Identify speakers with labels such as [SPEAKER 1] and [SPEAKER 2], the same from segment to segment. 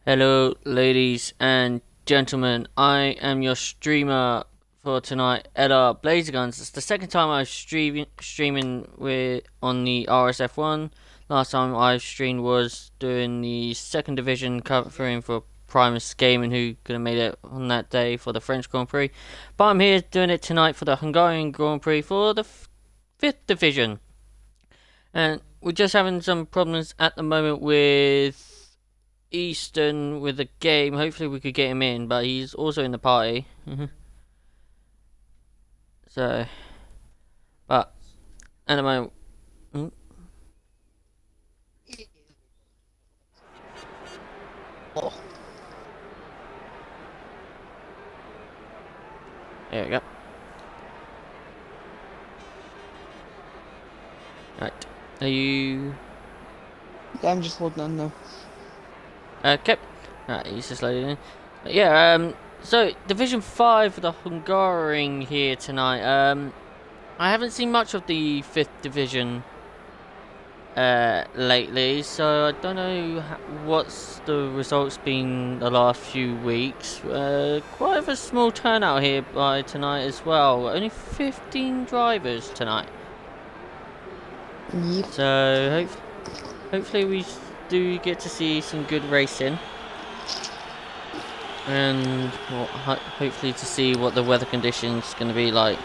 [SPEAKER 1] Hello, ladies and gentlemen. I am your streamer for tonight, Ella Blazerguns. It's the second time I've streaming with on the RSF1. Last time I streamed was doing the second division, covering for Primus Gaming, who could have made it on that day for the French Grand Prix. But I'm here doing it tonight for the Hungarian Grand Prix for the fifth division. And we're just having some problems at the moment with Easton with a game. Hopefully we could get him in, but he's also in the party. So, but at the moment, there we go. Right, are you?
[SPEAKER 2] Yeah, I'm just loading in now.
[SPEAKER 1] Okay. Right, he's just loading in. But yeah. So Division 5 for the Hungarian here tonight. I haven't seen much of the 5th division lately, so I don't know what's the results been the last few weeks. Quite of a small turnout here by tonight as well. Only 15 drivers tonight.
[SPEAKER 2] Yep.
[SPEAKER 1] So hopefully we do get to see some good racing, and hopefully to see what the weather conditions going to be like.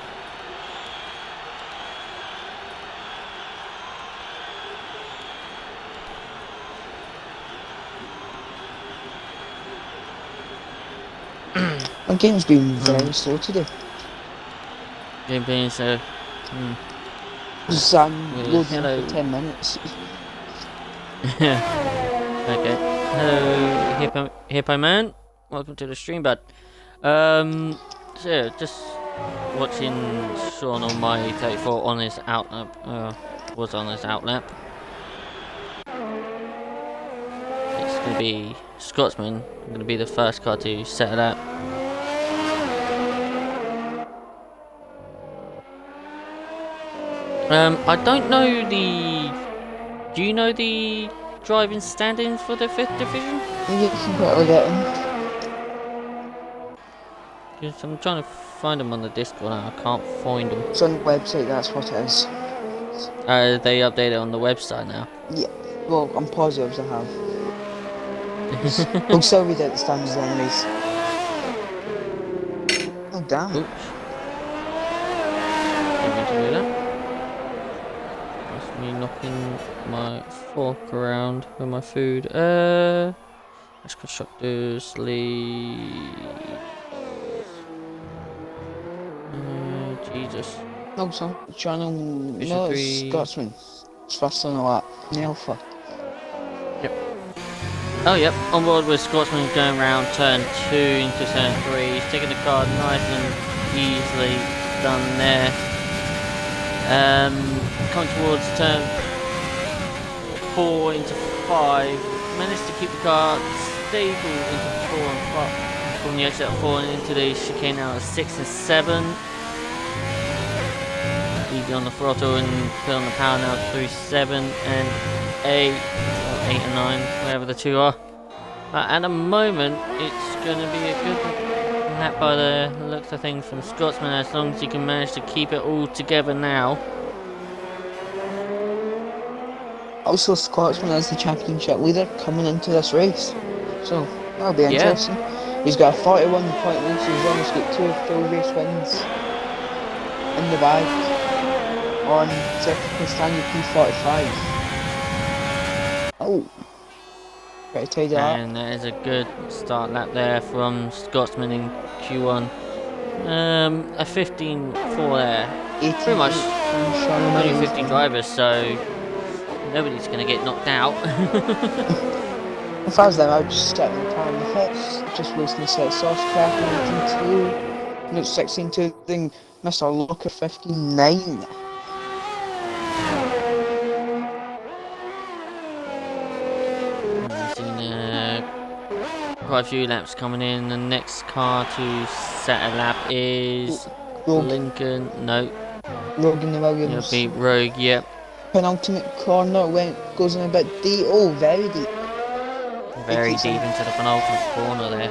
[SPEAKER 2] My game's been very slow today.
[SPEAKER 1] Game being so.
[SPEAKER 2] Just loading in
[SPEAKER 1] Hello.
[SPEAKER 2] for 10 minutes.
[SPEAKER 1] Okay. Hello, Hippo Man. Welcome to the stream, bud. So yeah, just watching Sean on my 34 on his outlap. Was on his outlap. It's gonna be Scotsman. Gonna be the first car to set it up. I don't know the. Do you know the driving standings for the 5th division?
[SPEAKER 2] You can probably get them.
[SPEAKER 1] Because I'm trying to find them on the Discord now. I can't find them.
[SPEAKER 2] It's on the website, that's what it is.
[SPEAKER 1] They update it on the website now.
[SPEAKER 2] Yeah, well, I'm positive I have. We'll still read out the standards anyways. Oh, damn.
[SPEAKER 1] Oops. Didn't mean to do that. That's me knocking my fork around with my food. Let's constructors lead. Jesus.
[SPEAKER 2] No, son. Channel.
[SPEAKER 1] Vision
[SPEAKER 2] No,
[SPEAKER 1] 3.
[SPEAKER 2] it's Scotsman. It's faster than that. The Alpha.
[SPEAKER 1] Yep. Oh, yep. On board with Scotsman going around turn 2 into turn 3. He's taking the car nice and easily done there. Coming towards turn 4 into 5. Managed to keep the car stable into 4 and 5. From the exit of 4 and into the chicane now at 6 and 7. Easy on the throttle and put on the power now through 7 and 8. Or 8 and 9, wherever the two are. At the moment, it's going to be a good lap by the looks of things from Scotsman, as long as he can manage to keep it all together now.
[SPEAKER 2] Also, Scotsman is the championship leader coming into this race. So, that'll be interesting. He's got a 41 point lead, so he's almost got 2 full race wins in the bag on Circuit Standard P45. Oh, better tidy that.
[SPEAKER 1] And that is a good start lap there from Scotsman in Q1. A 15.4 there. Pretty much only 15 drivers, so nobody's going to get knocked out.
[SPEAKER 2] If I was them, I would just step in the car in the pits, just wasting a set of sauce crack and 18.2. No, 16.2, then Mr. Look at 59.
[SPEAKER 1] We've seen quite a few laps coming in. The next car to set a lap is Lincoln. No.
[SPEAKER 2] Rogan the Williams.
[SPEAKER 1] It'll be Rogue, yep.
[SPEAKER 2] Penultimate corner goes in a bit deep. Oh, very deep.
[SPEAKER 1] very deep into the penultimate corner there.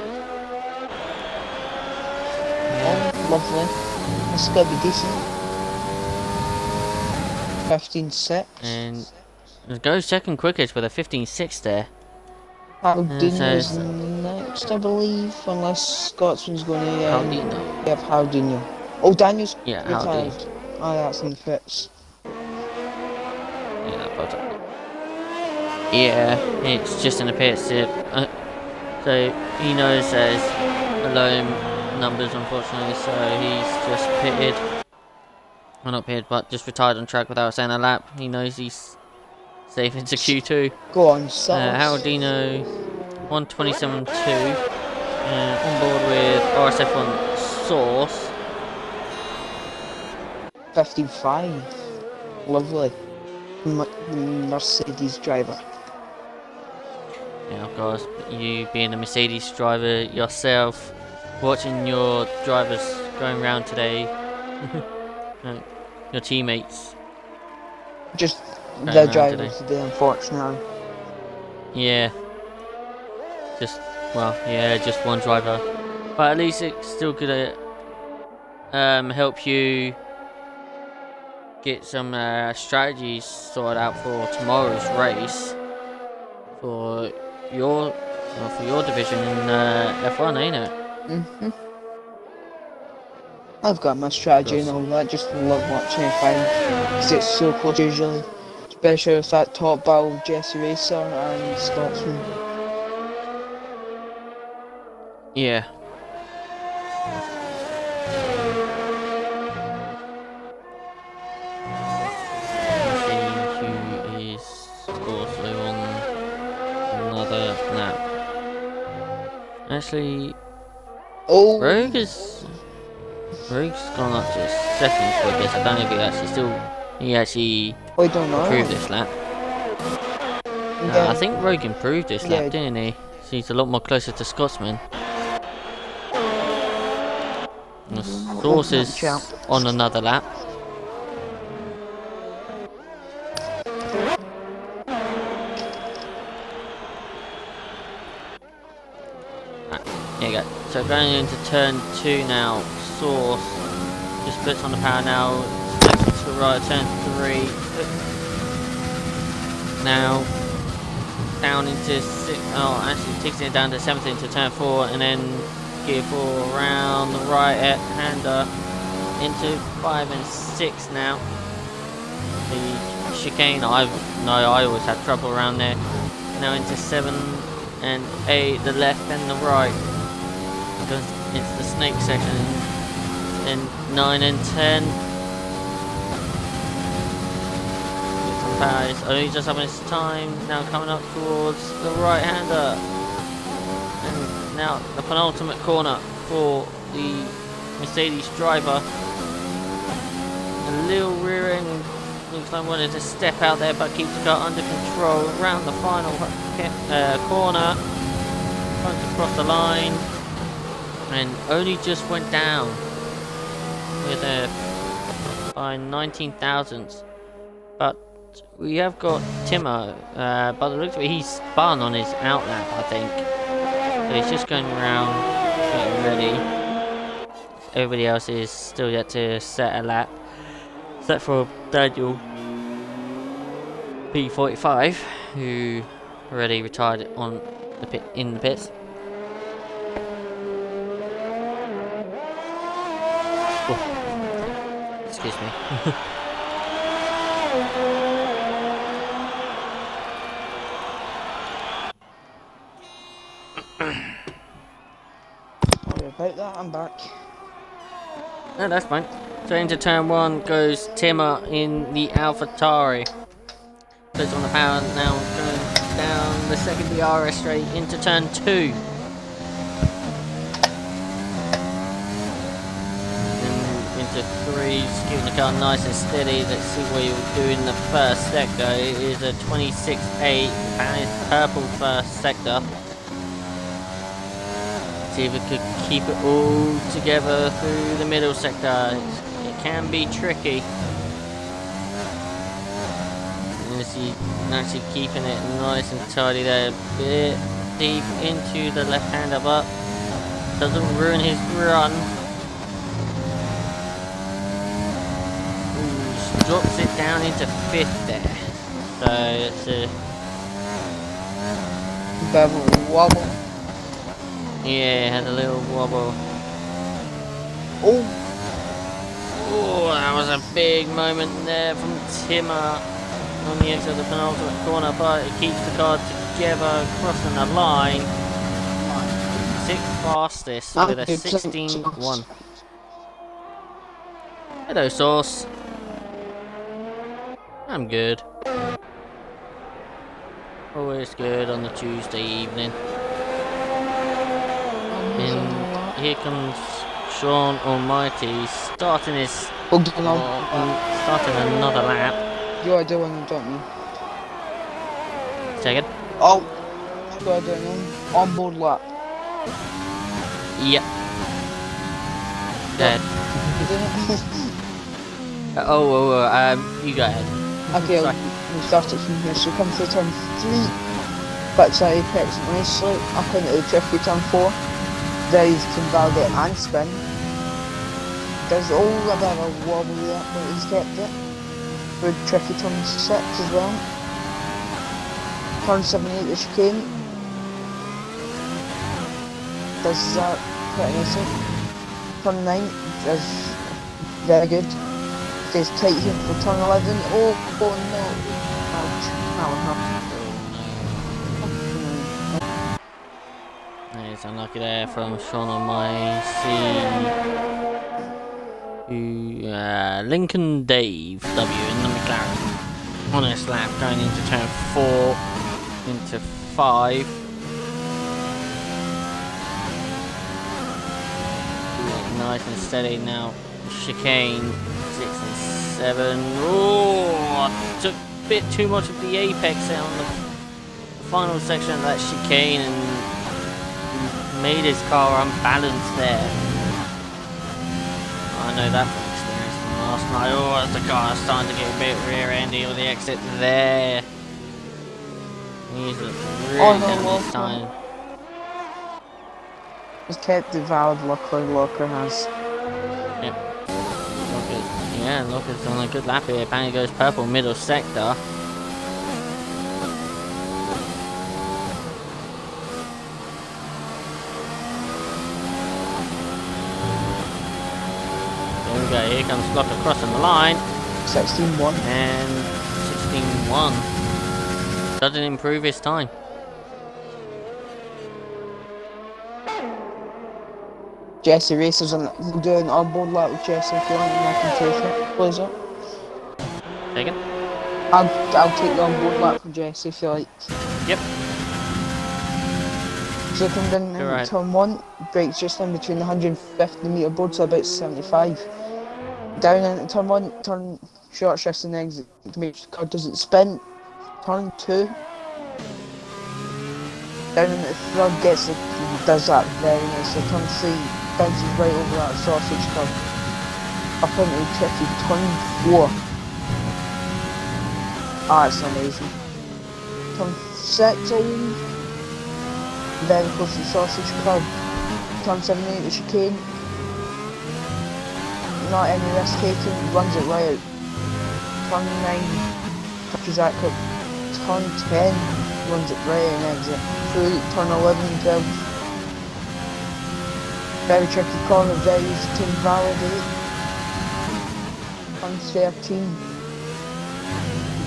[SPEAKER 2] Oh, lovely. That's got to be decent. 15.6.
[SPEAKER 1] And it goes second quickest with a 15.6 there.
[SPEAKER 2] Haldino's next, I believe, unless Scotsman's going to
[SPEAKER 1] Haldino.
[SPEAKER 2] have Haldino. Oh, Daniel's
[SPEAKER 1] Haldino.
[SPEAKER 2] retired. Oh, that's in the pits.
[SPEAKER 1] Yeah, it's just in the pits. So he knows there's low numbers, unfortunately, so he's just pitted. Well, not pitted, but just retired on track without saying a lap. He knows he's safe into Q2.
[SPEAKER 2] Go on, Sauce.
[SPEAKER 1] Haldino, 127.2. On board with RSF1 Sauce.
[SPEAKER 2] 15.5. Lovely. Mercedes driver.
[SPEAKER 1] Yeah, of course, you being a Mercedes driver yourself, watching your drivers going around today, your teammates.
[SPEAKER 2] Just the drivers today, unfortunately.
[SPEAKER 1] Yeah. Just one driver. But at least it's still gonna help you get some strategies sorted out for tomorrow's race for your division in F1, ain't it?
[SPEAKER 2] I've got my strategy and all that, just love watching F1 because it's so close usually, especially with that top battle of Jesse Racer and Scotsman.
[SPEAKER 1] Yeah. Let's see who is also on another lap. Actually, Rogue's gone up to second quickest. I don't know if he actually improved this lap. I think Rogue improved this lap, didn't he? So he's a lot more closer to Scotsman. The Sauce is on another lap. There you go. So going into turn 2 now, Sauce just puts on the power now, steps to the right, turn 3. Now down into 6, actually takes it down to 7th into turn 4, and then gear 4 around the right hander into 5 and 6 now. The chicane, I always have trouble around there. Now into 7 and 8, the left and the right. Because it's the snake section. And 9 and 10. Oh, he's just having his time. Now coming up towards the right hander. And now the penultimate corner for the Mercedes driver. A little rear end. Looks like wanted to step out there, but keeps the car under control around the final corner. Trying to cross the line. And only just went down with by 19 thousandths. But we have got Timo, by the looks of it, he's spun on his outlap, I think. So he's just going around getting ready. Everybody else is still yet to set a lap. Except for Daniel P45, who already retired on the in the pits. Oh. Excuse me.
[SPEAKER 2] Sorry about that, I'm back.
[SPEAKER 1] No, that's fine. So into turn 1 goes Timmer in the AlphaTauri. Puts on the power now, going down the second DRS straight into turn 2. Into 3, just keeping the car nice and steady. Let's see what he'll do in the first sector. It is a 26.8, and it's purple first sector. See if it could keep it all together through the middle sector. It can be tricky. Actually keeping it nice and tidy there a bit. deep into the left-hander, but doesn't ruin his run. Ooh, drops it down into 5th there. So it's a...
[SPEAKER 2] Bevel wobble.
[SPEAKER 1] Yeah, had a little wobble.
[SPEAKER 2] Oh,
[SPEAKER 1] Oh, that was a big moment there from Timmer on the edge of the penultimate corner, but it keeps the car together, crossing the line. 6th fastest with a 16.1. Hello, Sauce. I'm good. Always good on the Tuesday evening. And here comes Sean Almighty starting his starting another lap.
[SPEAKER 2] you are doing, don't you?
[SPEAKER 1] Second.
[SPEAKER 2] Oh, you are doing on board lap.
[SPEAKER 1] Yep. Dead.
[SPEAKER 2] You didn't?
[SPEAKER 1] You go ahead.
[SPEAKER 2] Okay, we'll start it from here. So come through turn 3, backside apex nicely, up into the tricky turn 4. There you can validate and spin. There's all a bit of a wobble there, but he's kept it. Good tricky turn 6 as well. Turn 7, 8 the chicane. Does that pretty nicely. Turn 9 is very good. Stays tight here for turn 11. Oh no! Ouch.
[SPEAKER 1] Nice, unlucky there from Sean on my Lincoln Dave W in the McLaren. On his lap going into turn 4, into 5. Nice and steady now. Chicane 6 and 7. Oh, took a bit too much of the apex there on the final section of that chicane and made his car unbalanced there. I know that from experience from last night. Oh, as the car is starting to get a bit rear-endy with the exit there. He's really down this time.
[SPEAKER 2] He's kept it valid, luckily Locker has.
[SPEAKER 1] Yep. Yeah, Locker's on a good lap here. Apparently goes purple middle sector. Here comes Locker crossing the line.
[SPEAKER 2] 16.1.
[SPEAKER 1] And 16.1. Doesn't improve his time.
[SPEAKER 2] Jesse races on. We'll do an onboard lap with Jesse if you want, and I can take it. Please up.
[SPEAKER 1] Second.
[SPEAKER 2] I'll take the onboard lap for Jesse if you like.
[SPEAKER 1] Yep.
[SPEAKER 2] So come down in turn 1, brakes just in between the 150 metre board, so about 75. Down into turn 1, turn short shifts and exit to make sure the car doesn't spin. Turn 2. Down into the third, does that very nicely. Turn 3, bounces right over that sausage curb. Up into the tricky turn 4. Ah, it's amazing. Turn 6, very close to the sausage curb. Turn 7, 8 the chicane. Not any risk taken, runs it right out. Turn 9, touches that curb. Turn 10, runs it right out and exit. Through turn 11 and 12. Very tricky corner, very easy to invalidate. Turn 13.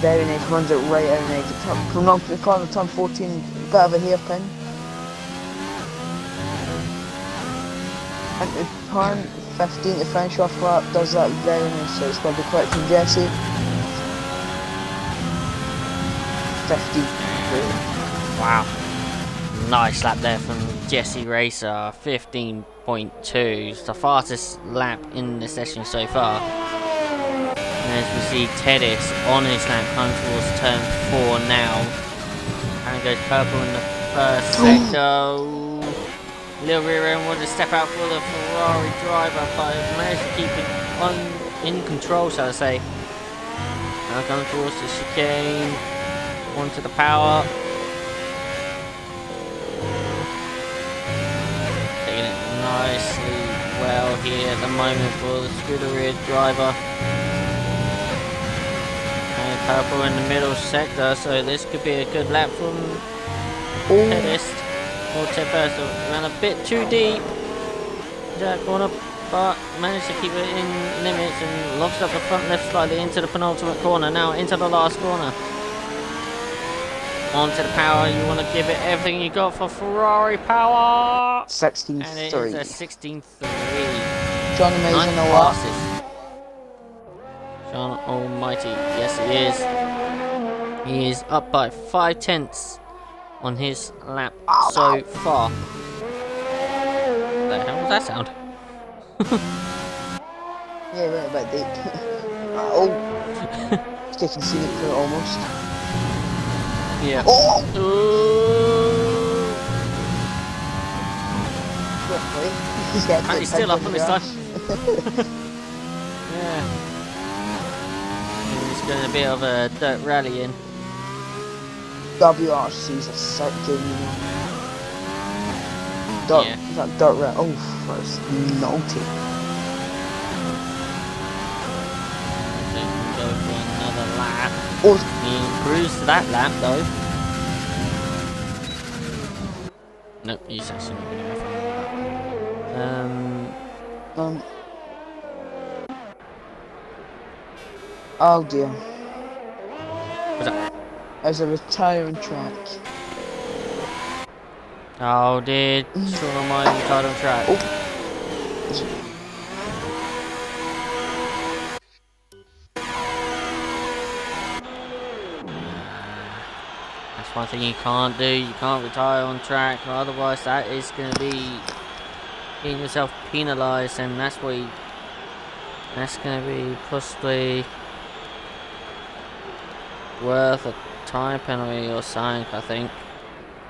[SPEAKER 2] Very nice, runs it right out and exit. From up to the corner, turn 14, bit of a hairpin. And the turn 15 to finish off lap, does that very nice, so it's going to be quick from Jesse. 50.
[SPEAKER 1] Wow. Nice lap there from Jesse Racer, 15.2. It's the fastest lap in the session so far. And as we see Teddis on his lap coming towards turn 4 now. And it goes purple in the first sector. Little rear end wanted to step out for the Ferrari driver, but managed to keep it in control, shall I say. Now coming towards the chicane, onto the power. nicely well here at the moment for the Scuderia driver. And purple in the middle sector, so this could be a good lap from Tedist. Or Ted ran a bit too deep into that corner, but managed to keep it in limits and lofts up the front left slightly into the penultimate corner. Now into the last corner. Onto the power, you want to give it everything you got for Ferrari power.
[SPEAKER 2] 16.3.
[SPEAKER 1] And it is a 16.3.
[SPEAKER 2] John Amazing a lot.
[SPEAKER 1] John Almighty, yes he is. He is up by 5 tenths on his lap so far. What the hell was that sound?
[SPEAKER 2] Yeah, right about deep. Oh! It's taking scenic route almost.
[SPEAKER 1] Yeah.
[SPEAKER 2] Oh!
[SPEAKER 1] And he's still up on this time. Yeah. It's going to be a bit of a dirt rally in.
[SPEAKER 2] WRC's a sick game, you know. Dirt,
[SPEAKER 1] Yeah.
[SPEAKER 2] that dirt rally. Oh, that's naughty.
[SPEAKER 1] So he can go for another lap.
[SPEAKER 2] Oh,
[SPEAKER 1] He improves to that lap though. Nope, he's actually not going to go for another lap.
[SPEAKER 2] Oh dear.
[SPEAKER 1] What's up?
[SPEAKER 2] There's a retiring track.
[SPEAKER 1] Oh, did Sean Almighty retired on track?
[SPEAKER 2] Oh.
[SPEAKER 1] That's one thing you can't do. You can't retire on track, or otherwise that is going to be getting yourself penalised, and that's going to be possibly worth a time penalty or something, I think,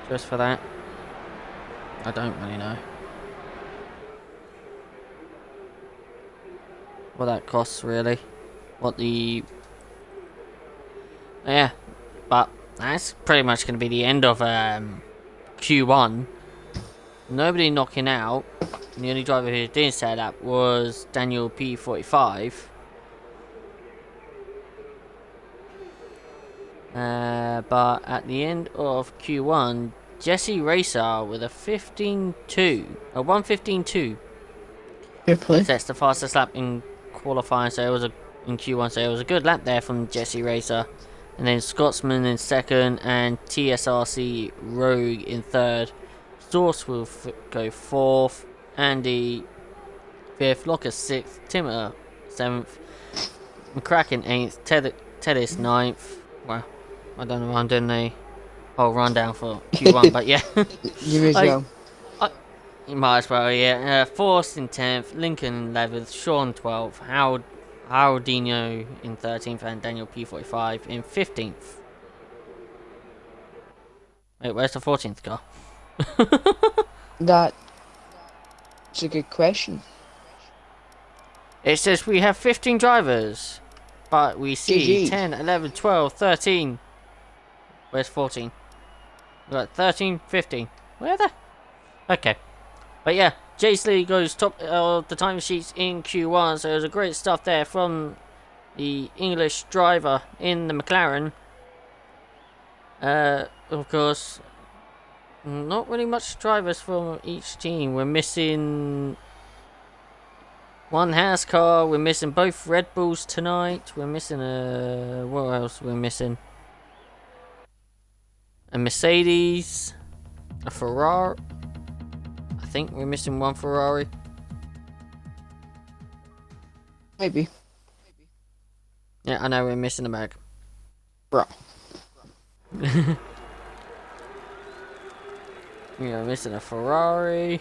[SPEAKER 1] just for that. I don't really know what that costs really, yeah, but that's pretty much going to be the end of Q1. Nobody knocking out. The only driver who didn't set up was Daniel P45. But at the end of Q1, Jesse Racer with a 1:15.2. That's the fastest lap in qualifying, so it was in Q1, so it was a good lap there from Jesse Racer. And then Scotsman in second, and TSRC Rogue in third. Source will go fourth, Andy fifth, Locker sixth, Timmer seventh, McCracken eighth, Tedis ninth. Well, I don't know why I'm doing the whole rundown for Q1, but yeah.
[SPEAKER 2] You may as well.
[SPEAKER 1] You might as well, yeah. Forrest in 10th, Lincoln in 11th, Sean 12th, Howardinho in 13th, and Daniel P45 in 15th. Wait, where's the 14th car?
[SPEAKER 2] That's a good question.
[SPEAKER 1] It says we have 15 drivers, but we see
[SPEAKER 2] GG.
[SPEAKER 1] 10, 11, 12, 13. Where's 14? We got 13, 15. Where the? Okay. But yeah, Jace Lee goes top of the timesheets in Q1, so there's a great stuff there from the English driver in the McLaren. Of course, not really much drivers from each team. We're missing one Haas car, we're missing both Red Bulls tonight, we're missing what else we're missing? A Mercedes, a Ferrari. I think we're missing one Ferrari.
[SPEAKER 2] Maybe.
[SPEAKER 1] Yeah, I know we're missing a bag.
[SPEAKER 2] Bro.
[SPEAKER 1] We're missing a Ferrari.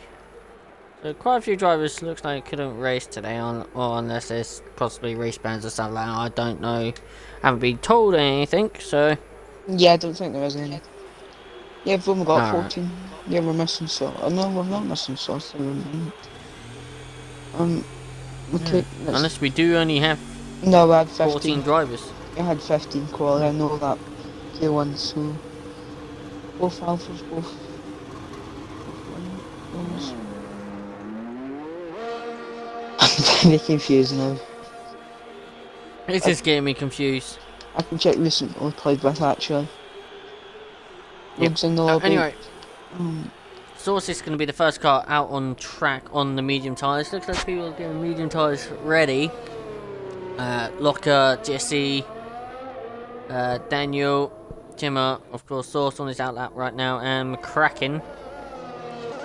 [SPEAKER 1] So quite a few drivers looks like couldn't race today, or unless there's possibly race bans or something like that. I don't know. Haven't been told anything, so.
[SPEAKER 2] Yeah, I don't think there is any. Yeah, we've only got
[SPEAKER 1] Alright.
[SPEAKER 2] 14. Yeah, we're missing so. Oh no, we're not missing sauce. Okay.
[SPEAKER 1] Unless we do only have
[SPEAKER 2] No, we had 15.
[SPEAKER 1] 14 drivers.
[SPEAKER 2] We had 15 quali. I know that. K1, so both alphas, both ones. Very confused now.
[SPEAKER 1] This is getting me confused.
[SPEAKER 2] I can check recently played with actually.
[SPEAKER 1] Yep.
[SPEAKER 2] Bugs in the lobby.
[SPEAKER 1] Anyway, Source is going to be the first car out on track on the medium tyres. Looks like people are getting medium tyres ready. Locker, Jesse, Daniel, Timmer, of course, Source on his outlap right now, and McCracken.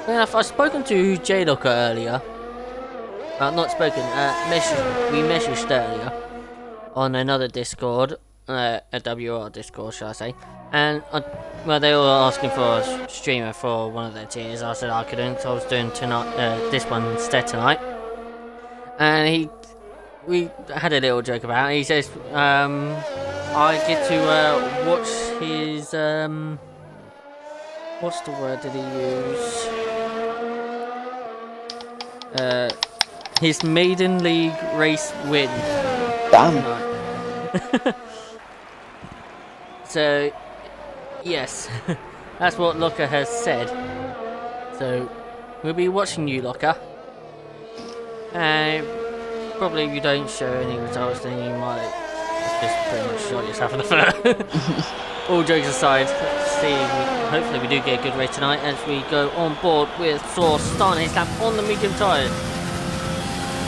[SPEAKER 1] I've spoken to J-Locker earlier. Not spoken, we messaged earlier on another Discord, a WR Discord, shall I say. And, well, they were asking for a streamer for one of their tiers. I said I couldn't, so I was doing tonight, this one instead tonight. And we had a little joke about it. He says, I get to watch his, what's the word did he use? His maiden league race win.
[SPEAKER 2] Damn.
[SPEAKER 1] So, yes, that's what Locker has said. So, we'll be watching you, Locker. And probably if you don't show any results, then you might just pretty much shot yourself in the foot. All jokes aside, let's see. Hopefully, we do get a good race tonight as we go on board with Source starting his lap on the medium tyres.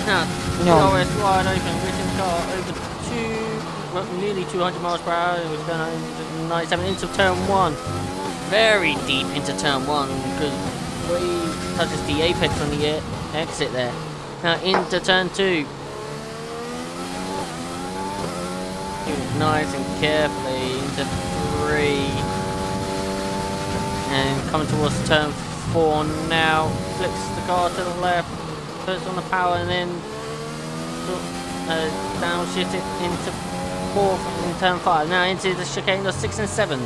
[SPEAKER 1] Now, the RS wide open, racing car over nearly 200 miles per hour. It was going on 97 into turn 1. Very deep into turn 1 because where he touches the apex on the exit there. Now into turn 2. Nice and carefully into 3. And coming towards turn 4 now. Flicks the car to the left. Puts on the power and then downshifts it into 4th in turn 5. Now into the chicane of 6 and 7.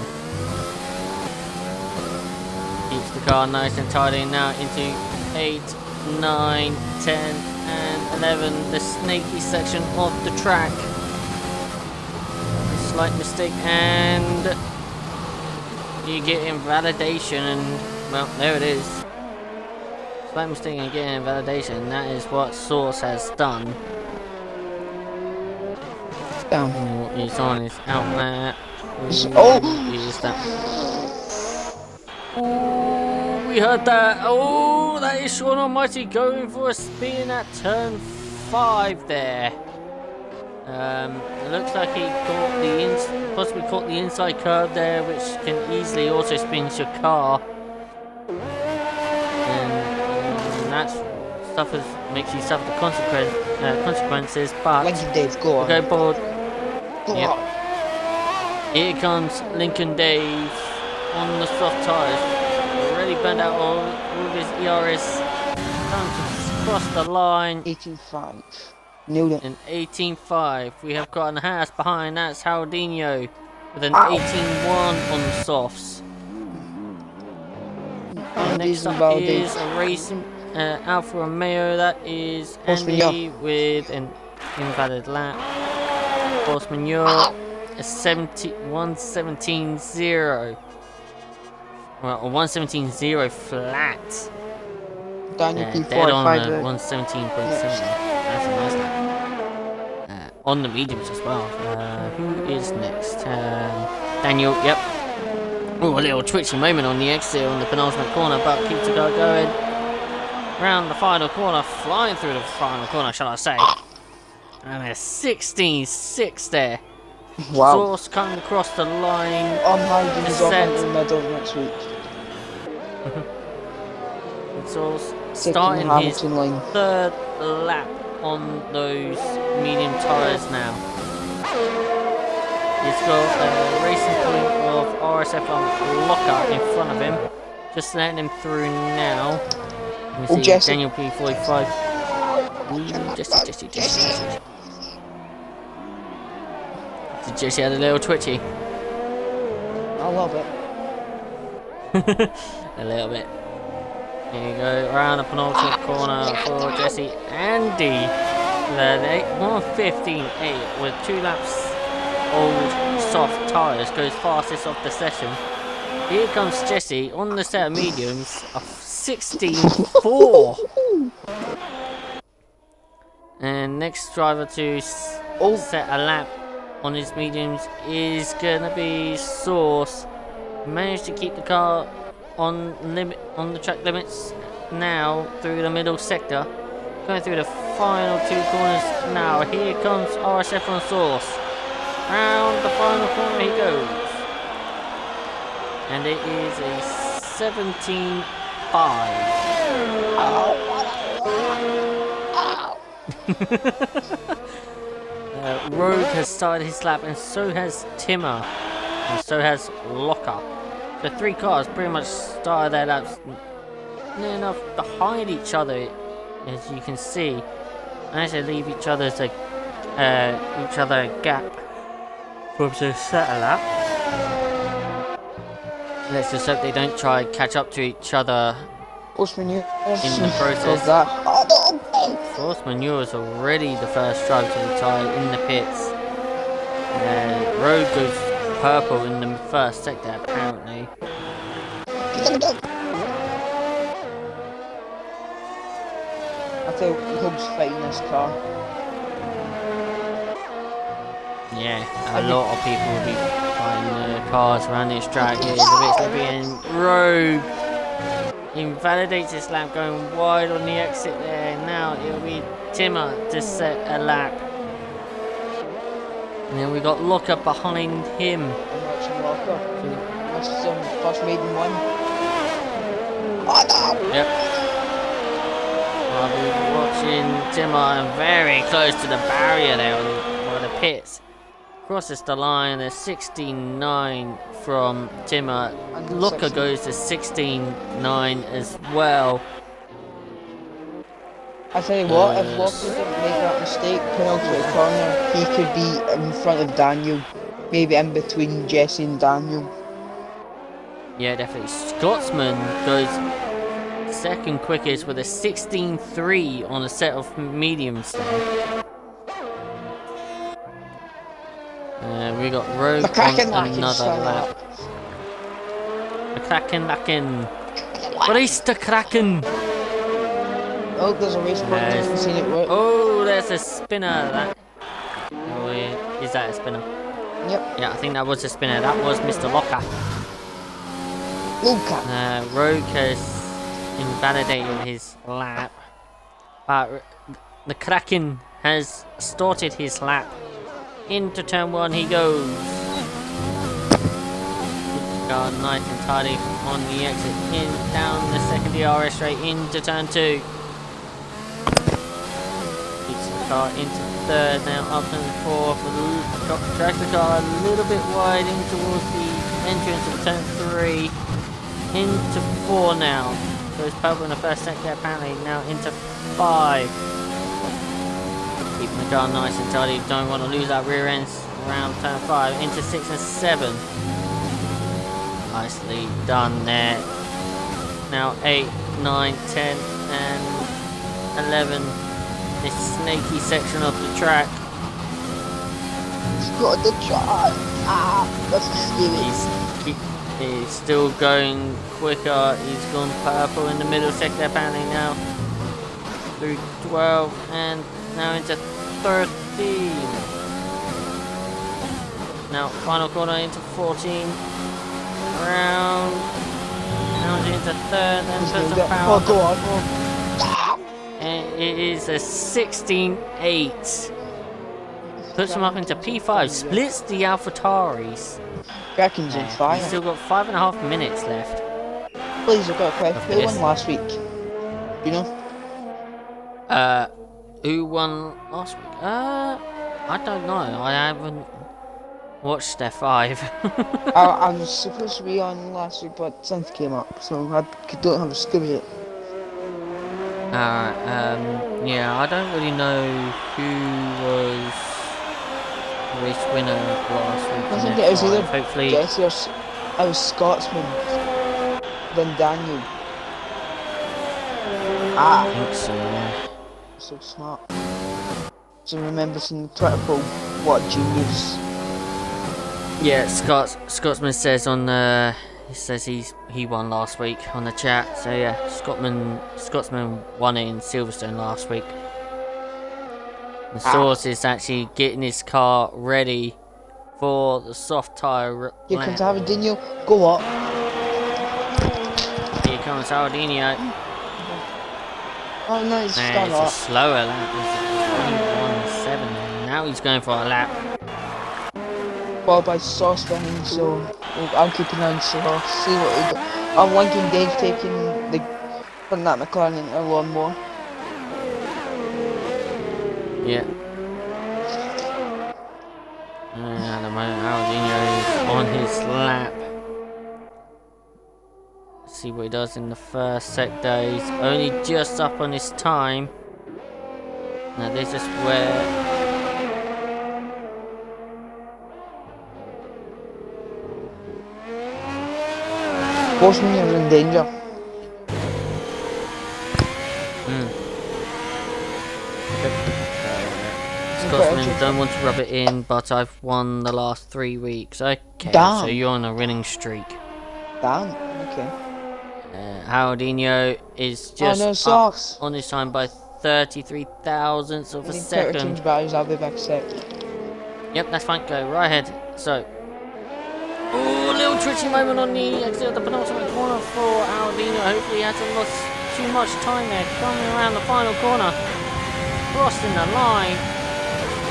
[SPEAKER 1] Keeps the car nice and tidy. Now into 8, 9, 10 and 11. The snaky section of the track. A slight mistake and you get invalidation and well there it is. Slight mistake and getting invalidation. That is what Source has done.
[SPEAKER 2] Down.
[SPEAKER 1] He's on his outlet. Is that? Oh, we heard that. Oh, that is Sean Almighty going for a spin at turn 5 there. It looks like he caught possibly caught the inside curve there, which can easily also spin your car. That stuff makes you suffer the consequences, but
[SPEAKER 2] Dave, go
[SPEAKER 1] go board.
[SPEAKER 2] Go
[SPEAKER 1] Yep.
[SPEAKER 2] on.
[SPEAKER 1] Here comes Lincoln Dave on the soft tyres. Already burned out all of his ERS. Time to cross the line.
[SPEAKER 2] 18.5. Nailed it.
[SPEAKER 1] An 18.5. We have got an house behind. That's Haldinho with an 18.1 on the softs. Next up is a racing. Alfa Romeo, that is Andy with an invalid lap. Horseman Yor, a 117.0. Well, a 117.0 flat.
[SPEAKER 2] Daniel
[SPEAKER 1] dead on 117.7. That's a nice lap. On the mediums as well. Who is next? Daniel, yep. Oh, a little twitchy moment on the exit on the penultimate corner, but keeps the car going. Round the final corner, flying through the final corner, shall I say. And a 16.6 there.
[SPEAKER 2] Wow.
[SPEAKER 1] Source coming across the line.
[SPEAKER 2] I'm hiding his offensive medal next week.
[SPEAKER 1] Source starting his
[SPEAKER 2] line.
[SPEAKER 1] 3rd lap on those medium tyres now. He's got a racing point of RSF1 Locker in front of him. Just letting him through now.
[SPEAKER 2] Oh, Jesse.
[SPEAKER 1] Daniel P45. Ooh, Jesse. Jesse had a little twitchy.
[SPEAKER 2] I love it.
[SPEAKER 1] A little bit. Here you go, around the penultimate corner for Jesse. Andy, the 1:15.8 with 2 laps old soft tyres, goes fastest of the session. Here comes Jesse on the set of mediums of 16.4. next driver to set a lap on his mediums is gonna be Source. Managed to keep the car on the track limits now through the middle sector. Going through the final 2 corners now. Here comes RSF1 Source. Round the final corner he goes. And it is a 17.5. Rogue has started his lap, and so has Timmer, and so has Locker. The 3 cars pretty much started their laps near enough behind each other, as you can see. Managed to leave each other a gap for them to set a lap. Let's just hope they don't try and catch up to each other in the process. Force Manure is already the first driver to retire in the pits. Road goes purple in the first sector, apparently.
[SPEAKER 2] I think Hug's fighting this car.
[SPEAKER 1] Yeah, a lot of people will be fighting the cars around this track. It is a bit slippy, and Rogue invalidates his lap, going wide on the exit there. Now it'll be Timmer to set a lap. And then we got Locker behind him.
[SPEAKER 2] I'm watching Locker. First maiden one.
[SPEAKER 1] Yep. I'll be watching Timmer very close to the barrier there on the pits. Crosses the line, there's 16.9 from Timmer. Locker goes to 16.9 as well.
[SPEAKER 2] I tell you what, if Locker didn't make that mistake, penalty at the corner, he could be in front of Daniel. Maybe in between Jesse and Daniel.
[SPEAKER 1] Yeah, definitely. Scotsman goes second quickest with a 16.3 on a set of mediums there. We got Rogue on another lap. McCracken. Race to Kraken!
[SPEAKER 2] Oh, there's a race point. I haven't seen it work.
[SPEAKER 1] Oh, there's a spinner. Oh, is that a spinner?
[SPEAKER 2] Yep.
[SPEAKER 1] Yeah, I think that was a spinner. That was Mr. Locker. Rogue has invalidated his lap. But the Kraken has started his lap. Into turn 1 he goes. Car nice and tidy on the exit. In down the second DRS straight into turn 2. Keeps the car into third, now up and fourth. Drags the car a little bit wide in towards the entrance of turn 3. Into 4 now. Goes purple in the first sector apparently. Now into 5. Keeping the car nice and tidy, don't want to lose that rear end around turn 5, into 6 and 7. Nicely done there. Now 8, 9, 10 and 11. This snaky section of the track.
[SPEAKER 2] He's got the track. That's scary.
[SPEAKER 1] He's still going quicker. He's gone purple in the middle sector apparently now. Through 12 and now into 13. Now final corner into 14. Round. Now into third and puts the power.
[SPEAKER 2] Oh, go on.
[SPEAKER 1] And it is a 16.8. Puts him up into P5. Splits the AlphaTauris.
[SPEAKER 2] Kraken's on fire.
[SPEAKER 1] He's still got 5.5 minutes left.
[SPEAKER 2] Please, I've got a question. Who won last week? You know?
[SPEAKER 1] Who won last week? I don't know. I haven't watched F5.
[SPEAKER 2] I was supposed to be on last week, but something came up, so I don't have a scoop of it.
[SPEAKER 1] Alright, yeah, I don't really know who was the race winner last week.
[SPEAKER 2] I think it was either
[SPEAKER 1] hopefully
[SPEAKER 2] Jesse or I was Scotsman, then Daniel.
[SPEAKER 1] I think so, yeah.
[SPEAKER 2] So smart. So remember seeing the Twitter poll, what genius.
[SPEAKER 1] Yeah, Scotsman says on he says he won last week on the chat. So yeah, Scotsman won it in Silverstone last week. The Source is actually getting his car ready for the soft tyre
[SPEAKER 2] Here
[SPEAKER 1] lap.
[SPEAKER 2] comes Aberdeenio. Go up.
[SPEAKER 1] Here comes Aldinho.
[SPEAKER 2] Oh, nice.
[SPEAKER 1] It's
[SPEAKER 2] Start
[SPEAKER 1] a
[SPEAKER 2] up.
[SPEAKER 1] slower lap. It's 21.7. Now he's going for a lap.
[SPEAKER 2] Followed by Sauce behind, so I'm keeping an eye on Sauce. See what he got. I'm liking Dave putting that McLaren into a lawnmower.
[SPEAKER 1] Yeah. And at the moment, Aldinho is on his lap. Let's see what he does in the first sector. He's only just up on his time. Now this is where
[SPEAKER 2] Horseman is in danger.
[SPEAKER 1] Scotsman don't want to rub it in, but I've won the last 3 weeks. Okay,
[SPEAKER 2] Damn.
[SPEAKER 1] so you're on a winning streak.
[SPEAKER 2] Damn. Okay.
[SPEAKER 1] Haldinho is just up
[SPEAKER 2] Sauce.
[SPEAKER 1] on his time by 33 thousandths of a
[SPEAKER 2] Change
[SPEAKER 1] second.
[SPEAKER 2] values. I'll be back sec.
[SPEAKER 1] Yep, that's fine. Go right ahead. So, oh, little twitchy moment on the exit of the penultimate corner for Haldinho. Hopefully, he hasn't lost too much time there. Coming around the final corner, crossing the line.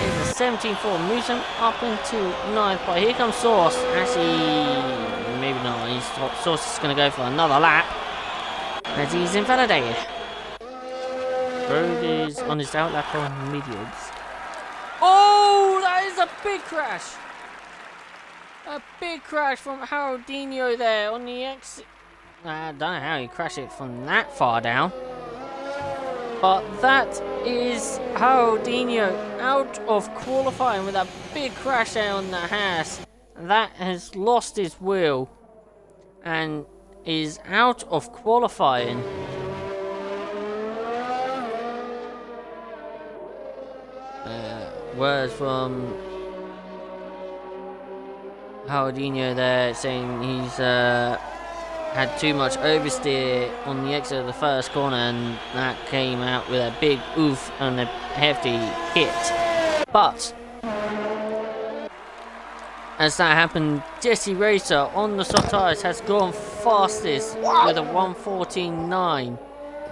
[SPEAKER 1] Is the 17-4, moves him up into 9th, but here comes Sauce. Actually, maybe not. Sauce is going to go for another lap as he's invalidated. Road is on his outlap on mediums. Oh, that is a big crash! A big crash from Haldinho there on the exit. I don't know how he crashed it from that far down. But that is Haldinho out of qualifying with a big crash there on the Haas. That has lost his wheel and is out of qualifying. Words from Haldinho there saying he's had too much oversteer on the exit of the first corner, and that came out with a big oof and a hefty hit. But as that happened, Jesse Racer on the soft tyres has gone fastest with a 1:14.9.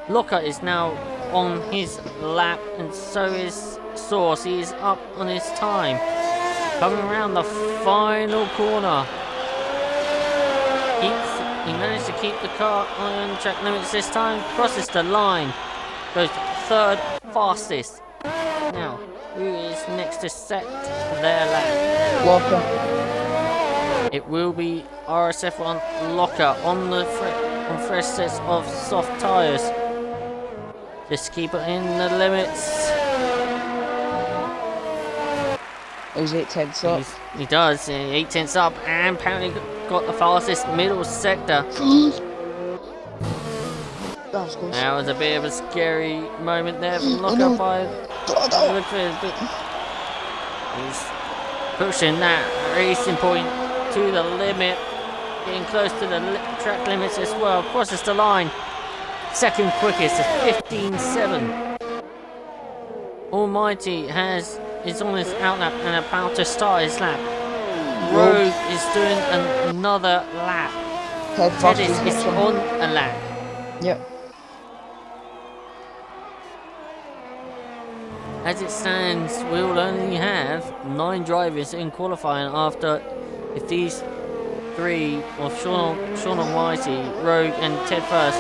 [SPEAKER 1] Lockhart is now on his lap, and so is Sauce. He is up on his time. Coming around the final corner. He managed to keep the car on track limits this time. Crosses the line. Goes third fastest. Now, who is next to set their lap?
[SPEAKER 2] Walker.
[SPEAKER 1] It will be RSF1 Locker on the fresh sets of soft tyres. Just keep it in the limits.
[SPEAKER 2] He's 8 tenths up.
[SPEAKER 1] He does, 8 tenths up, and apparently got the fastest middle sector. That was a bit of a scary moment there from Locker by he's pushing that racing point to the limit, getting close to the track limits as well. Crosses the line. Second quickest at 15.7. Almighty is on his outlap and about to start his lap. Rogue is doing another lap. Tedis is on a lap.
[SPEAKER 2] Yep.
[SPEAKER 1] As it stands, we will only have 9 drivers in qualifying after if these 3 of Sean Almighty, Rogue and Ted First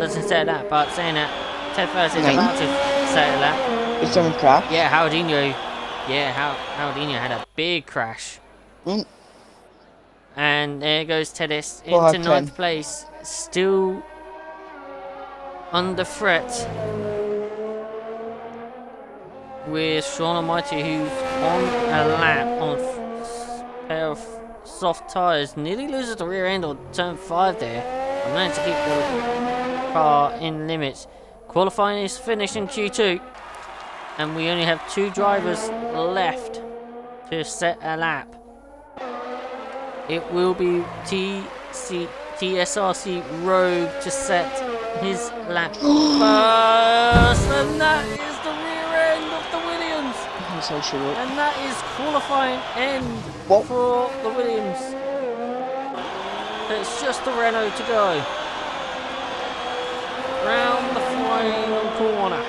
[SPEAKER 1] doesn't set a lap, but saying that Ted First is about to set a lap.
[SPEAKER 2] Is someone crashed?
[SPEAKER 1] Yeah, Haldinho had a big crash. And there goes Tedis into 9th place, still under threat with Sean Almighty, who's on a lap on a pair of soft tyres. Nearly loses the rear end on turn 5 there. I managed to keep the car in limits. Qualifying is finished in Q2, and we only have 2 drivers left to set a lap. It will be TSRC Rogue to set his lap first, and that is the rear end of the
[SPEAKER 2] That's how she looked.
[SPEAKER 1] And that is qualifying end
[SPEAKER 2] What?
[SPEAKER 1] for the Williams. It's just the Renault to go. Round the final corner.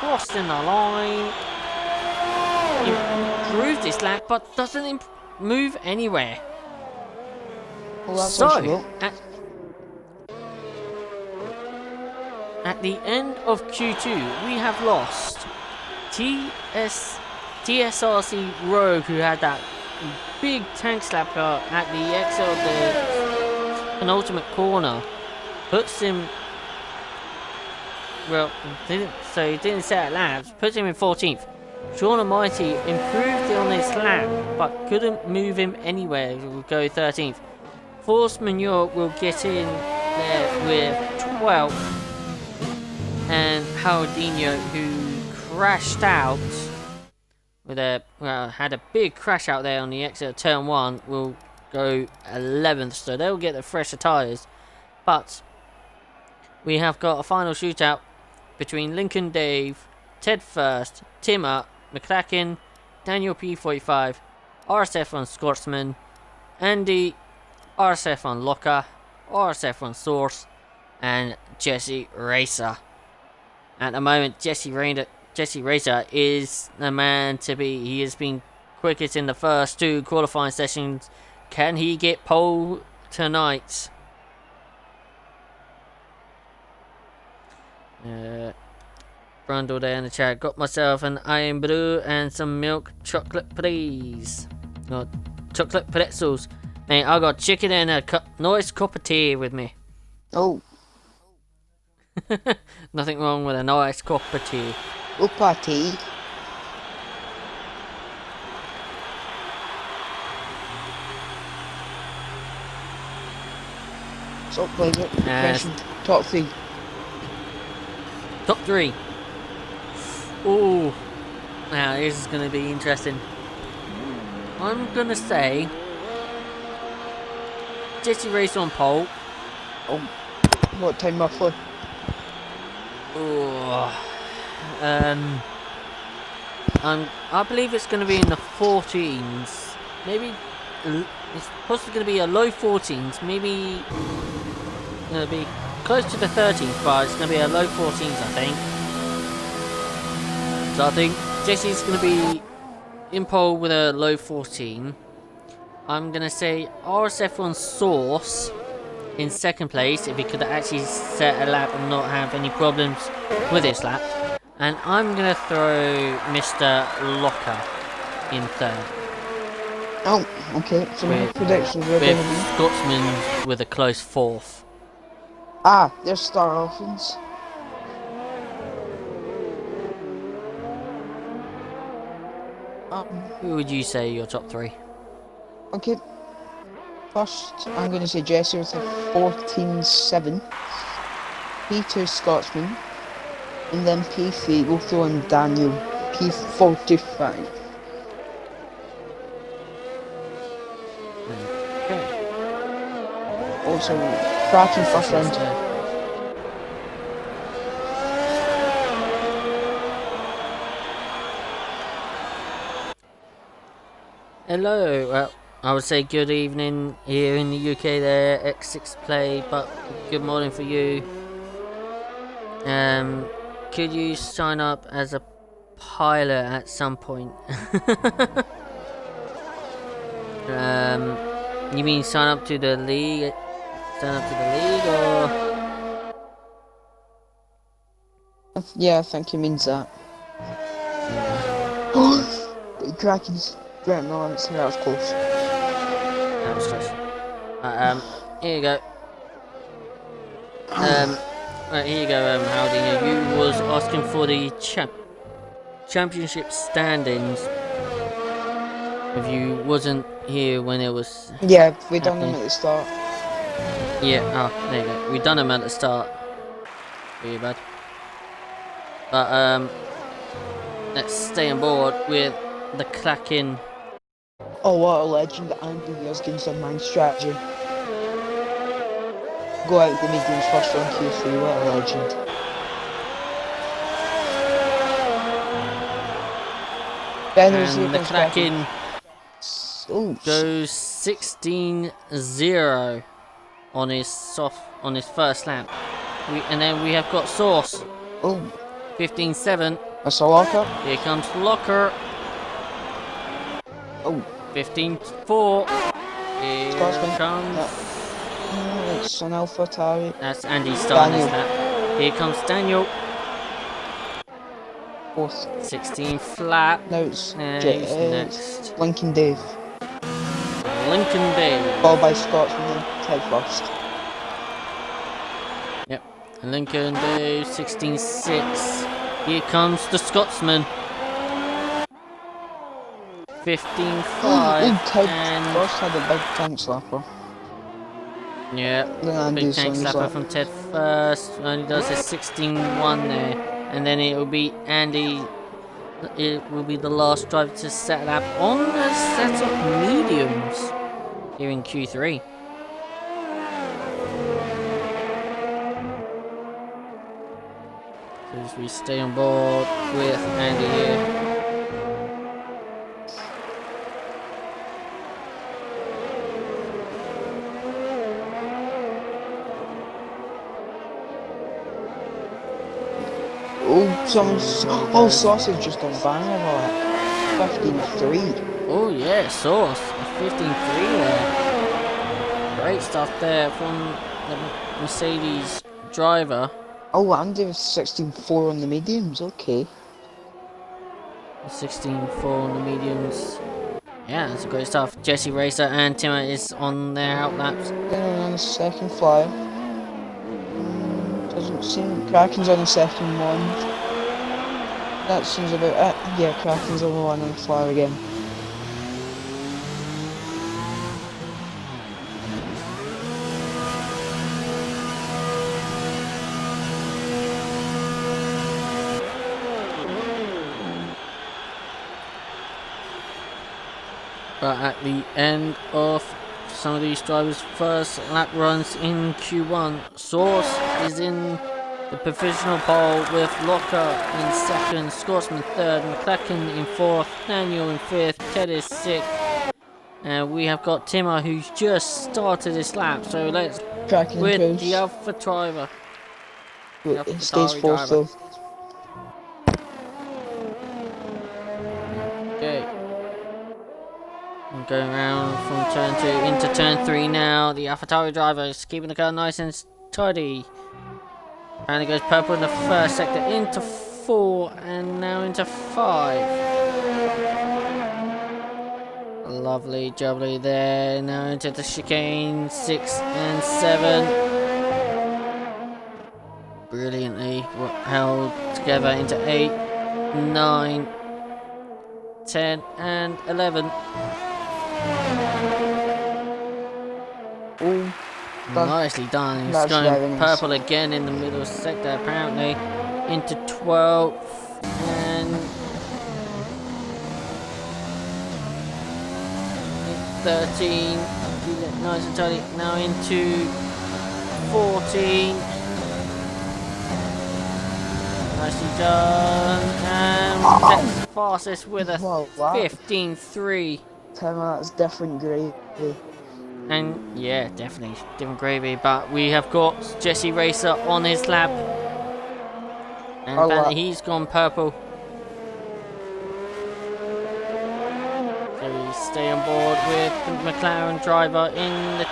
[SPEAKER 1] Crossing the line. Improved this lap, but doesn't move anywhere.
[SPEAKER 2] Well, that's how she
[SPEAKER 1] So,
[SPEAKER 2] looked.
[SPEAKER 1] at the end of Q2, we have lost TSRC Rogue, who had that big tank slapper at the exit of the penultimate corner. Puts him, well, he didn't set laps, puts him in 14th. Sean Almighty improved on his lap, but couldn't move him anywhere. He will go 13th. Force Manure will get in there with 12th. And Haldinho, who crashed out with had a big crash out there on the exit of turn 1, will go 11th. So they'll get the fresher tyres. But we have got a final shootout between Lincoln Dave, Ted First, Timmer, McCracken, Daniel P45, RSF1 Scotsman, Andy, RSF1 Locker, RSF1 Source, and Jesse Racer. At the moment, Jesse Racer is the man to be. He has been quickest in the first 2 qualifying sessions. Can he get pole tonight? Brundle there in the chat. Got myself an iron brew and some milk chocolate please. No, chocolate pretzels. Mate, I got chicken and a nice cup of tea with me.
[SPEAKER 2] Oh.
[SPEAKER 1] Nothing wrong with a nice cup of tea.
[SPEAKER 2] Cup of tea. So, pleasure. Top 3.
[SPEAKER 1] Top 3. Ooh. Now, this is going to be interesting. I'm going to say Jesse Race on pole.
[SPEAKER 2] Oh. What time roughly?
[SPEAKER 1] I believe it's going to be in the 14s. Maybe it's possibly going to be a low 14s. Maybe going to be close to the 30s, but it's going to be a low 14s, I think. So I think Jesse's going to be in pole with a low 14. I'm going to say RSF1 Source in second place, if he could actually set a lap and not have any problems with his lap. And I'm going to throw Mr. Locker in third.
[SPEAKER 2] Oh, okay. So my predictions are going to be
[SPEAKER 1] Scotsman with a close 4th.
[SPEAKER 2] Ah, there's Star Orphans.
[SPEAKER 1] Who would you say your top 3?
[SPEAKER 2] Okay. First, I'm going to say Jesse with a 14-7. P2 Scotsman. And then P3, we'll throw in Daniel, P45.
[SPEAKER 1] Okay.
[SPEAKER 2] Also, Kraken first round.
[SPEAKER 1] Hello, well, I would say good evening here in the UK there, X6 Play, but good morning for you. Could you sign up as a pilot at some point? You mean sign up to the league? Sign up to the league, or?
[SPEAKER 2] Yeah, I think he means that. The Kraken's getting on, so that was close.
[SPEAKER 1] That was close. Here you go. Right, here you go, Howdy. You was asking for the championship standings. If you wasn't here when it was.
[SPEAKER 2] Yeah, we done them at the start.
[SPEAKER 1] Yeah, oh, there you go. We done them at the start. Really bad. But let's stay on board with the clacking.
[SPEAKER 2] Oh, what a legend! Andy is getting some mind strategy. Go out the mediums first on Q3, what a legend.
[SPEAKER 1] And the Kraken
[SPEAKER 2] Oh,
[SPEAKER 1] goes 16-0 on his first lap. And then we have got Source.
[SPEAKER 2] Oh,
[SPEAKER 1] 15-7.
[SPEAKER 2] that's a locker.
[SPEAKER 1] Here comes Locker.
[SPEAKER 2] Oh,
[SPEAKER 1] 15-4. Here
[SPEAKER 2] Scotsman.
[SPEAKER 1] comes.
[SPEAKER 2] It's an Alpha Tari.
[SPEAKER 1] That's Andy starting his
[SPEAKER 2] Daniel.
[SPEAKER 1] lap. Here comes Daniel.
[SPEAKER 2] Fourth.
[SPEAKER 1] 16 flat.
[SPEAKER 2] Now it's
[SPEAKER 1] Who's next?
[SPEAKER 2] Lincoln Dave.
[SPEAKER 1] Lincoln Dave.
[SPEAKER 2] Followed by Scotsman and Ted first.
[SPEAKER 1] Yep. Lincoln Dave, 16-6. Here comes the Scotsman. 15-5.
[SPEAKER 2] Ted
[SPEAKER 1] And
[SPEAKER 2] first had a big tank slapper.
[SPEAKER 1] yeah,
[SPEAKER 2] Then
[SPEAKER 1] big
[SPEAKER 2] Andy's
[SPEAKER 1] tank
[SPEAKER 2] on his
[SPEAKER 1] slapper
[SPEAKER 2] lap.
[SPEAKER 1] from Ted first. Only does his 16-1 there. And then it will be Andy. It will be the last driver to set up on a set of mediums here in Q3. So as we stay on board with Andy here.
[SPEAKER 2] Oh, Sausage just on banger like 15-3.
[SPEAKER 1] Oh yeah, Sauce, 15-3 there. Great stuff there from the Mercedes driver.
[SPEAKER 2] Oh, Andy was 16-4 on the mediums, okay.
[SPEAKER 1] 16-4 on the mediums. Yeah, that's great stuff. Jesse Racer and Timmer is on their outlaps.
[SPEAKER 2] Then on the second flyer. Doesn't seem... Kraken's on the second one. That seems about it. Yeah, Kraken's on the one on the flyer again.
[SPEAKER 1] But at the end of some of these drivers' first lap runs in Q1, Source is in the provisional pole with Locker in second, Scotsman third, McCracken in fourth, Daniel in fifth, Ted is sixth, and we have got Timmer who's just started his lap. So let's
[SPEAKER 2] Kraken
[SPEAKER 1] with the Alpha driver.
[SPEAKER 2] It stays fourth though.
[SPEAKER 1] Okay. I'm going around from turn 2 into turn 3 now. The AlphaTauri driver is keeping the car nice and tidy. And it goes purple in the first sector into 4 and now into 5. Lovely jubbly there. Now into the chicane 6 and 7. Brilliantly held together into 8, 9, 10 and 11.
[SPEAKER 2] Oh,
[SPEAKER 1] nicely done. He's going purple again in the middle sector apparently. Into 12 and 13. Nice and tidy. Now into 14. Nicely done. And that's fastest with a 15-3.
[SPEAKER 2] That's different gravy.
[SPEAKER 1] And yeah, definitely different gravy. But we have got Jesse Racer on his lap. And apparently he's gone purple. So we stay on board with the McLaren driver in the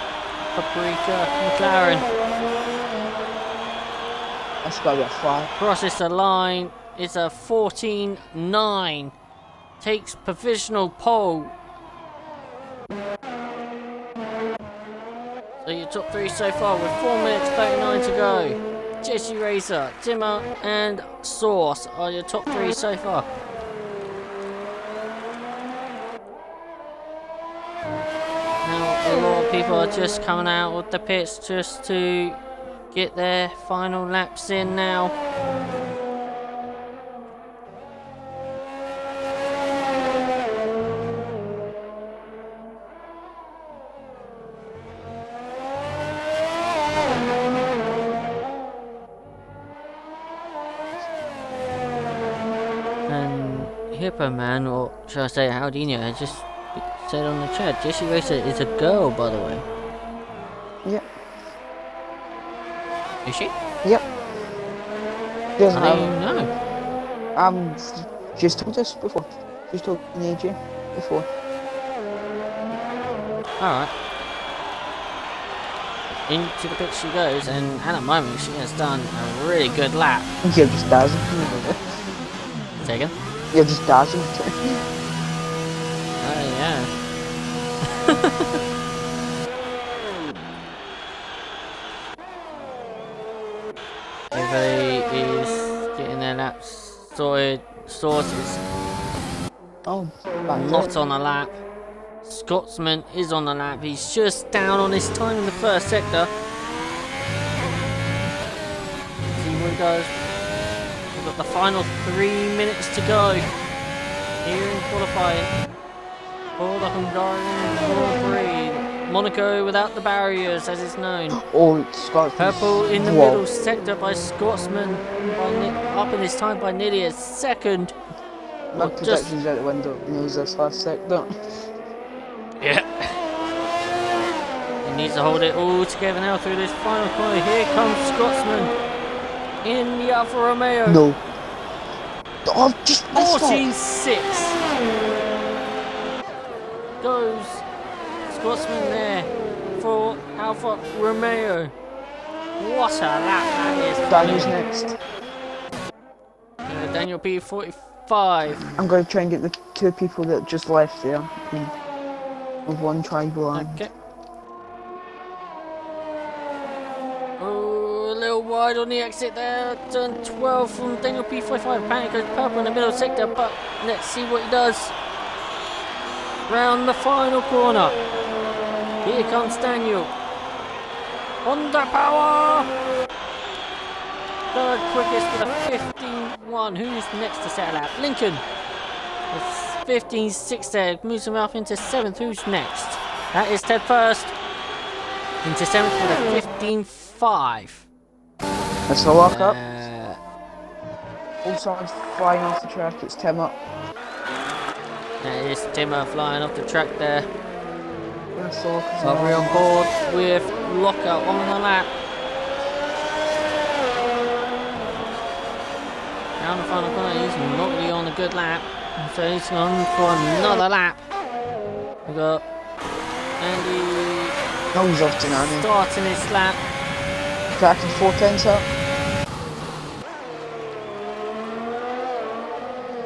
[SPEAKER 1] Paprika McLaren.
[SPEAKER 2] That's gotta be a fly.
[SPEAKER 1] Crosses the line. It's a 14-9. Takes provisional pole. So your top 3 so far with 4 minutes 39 to go. Jesse Racer, Timmer and Sauce are your top 3 so far. Now a lot of people are just coming out of the pits just to get their final laps in now. Hippo Man, or should I say Haldino, has just said on the chat, Jessie Racer is a girl, by the way.
[SPEAKER 2] Yep.
[SPEAKER 1] Is she?
[SPEAKER 2] Yep. Doesn't
[SPEAKER 1] How do you
[SPEAKER 2] have.
[SPEAKER 1] know?
[SPEAKER 2] She's told us before. She's told AJ before.
[SPEAKER 1] Alright. Into the pit she goes, and at the moment she has done a really good lap.
[SPEAKER 2] You're just dazzled.
[SPEAKER 1] Second.
[SPEAKER 2] You're just dazzled.
[SPEAKER 1] Oh yeah. Everybody is getting their laps sorted.
[SPEAKER 2] Oh,
[SPEAKER 1] Not on the lap. Scotsman is on the lap. He's just down on his time in the first sector. See what he does. We've got the final 3 minutes to go here in qualifying for the Hungarian Grand Prix. Monaco without the barriers, as it's known.
[SPEAKER 2] Oh, Scotsman.
[SPEAKER 1] Purple in the middle sector by Scotsman, up in his time by nearly a second.
[SPEAKER 2] My predictions out the window. He knows this last sector.
[SPEAKER 1] Yeah. He needs to hold it all together now through this final corner. Here comes Scotsman in the Alfa Romeo.
[SPEAKER 2] No. Oh, just
[SPEAKER 1] 14.6 goes Scotsman there for Alfa Romeo. What a lap that is.
[SPEAKER 2] Daniel's next.
[SPEAKER 1] Daniel P45.
[SPEAKER 2] I'm going to try and get the two people that just left there. With one tribal arm.
[SPEAKER 1] Okay. Oh, a little wide on the exit there. Turn 12 from Daniel P45. Panic goes purple in the middle sector, but let's see what he does. Round the final corner. Here comes Daniel. Honda power! Third quickest with a 15.1. Who's next to settle out? Lincoln. With 15.6 there. Moves him up into 7th. Who's next? That is Ted first. Into 7th with a 15.5.
[SPEAKER 2] That's a lock up. All sides flying off the track. It's Tim up.
[SPEAKER 1] That is Timmer flying off the track there.
[SPEAKER 2] Recovery
[SPEAKER 1] on board with Locker on the lap. Down the final corner, he's not really on a good lap. So he's on for another lap. We've got Andy
[SPEAKER 2] he's off to Andy.
[SPEAKER 1] Starting his lap.
[SPEAKER 2] Cracking 410s up.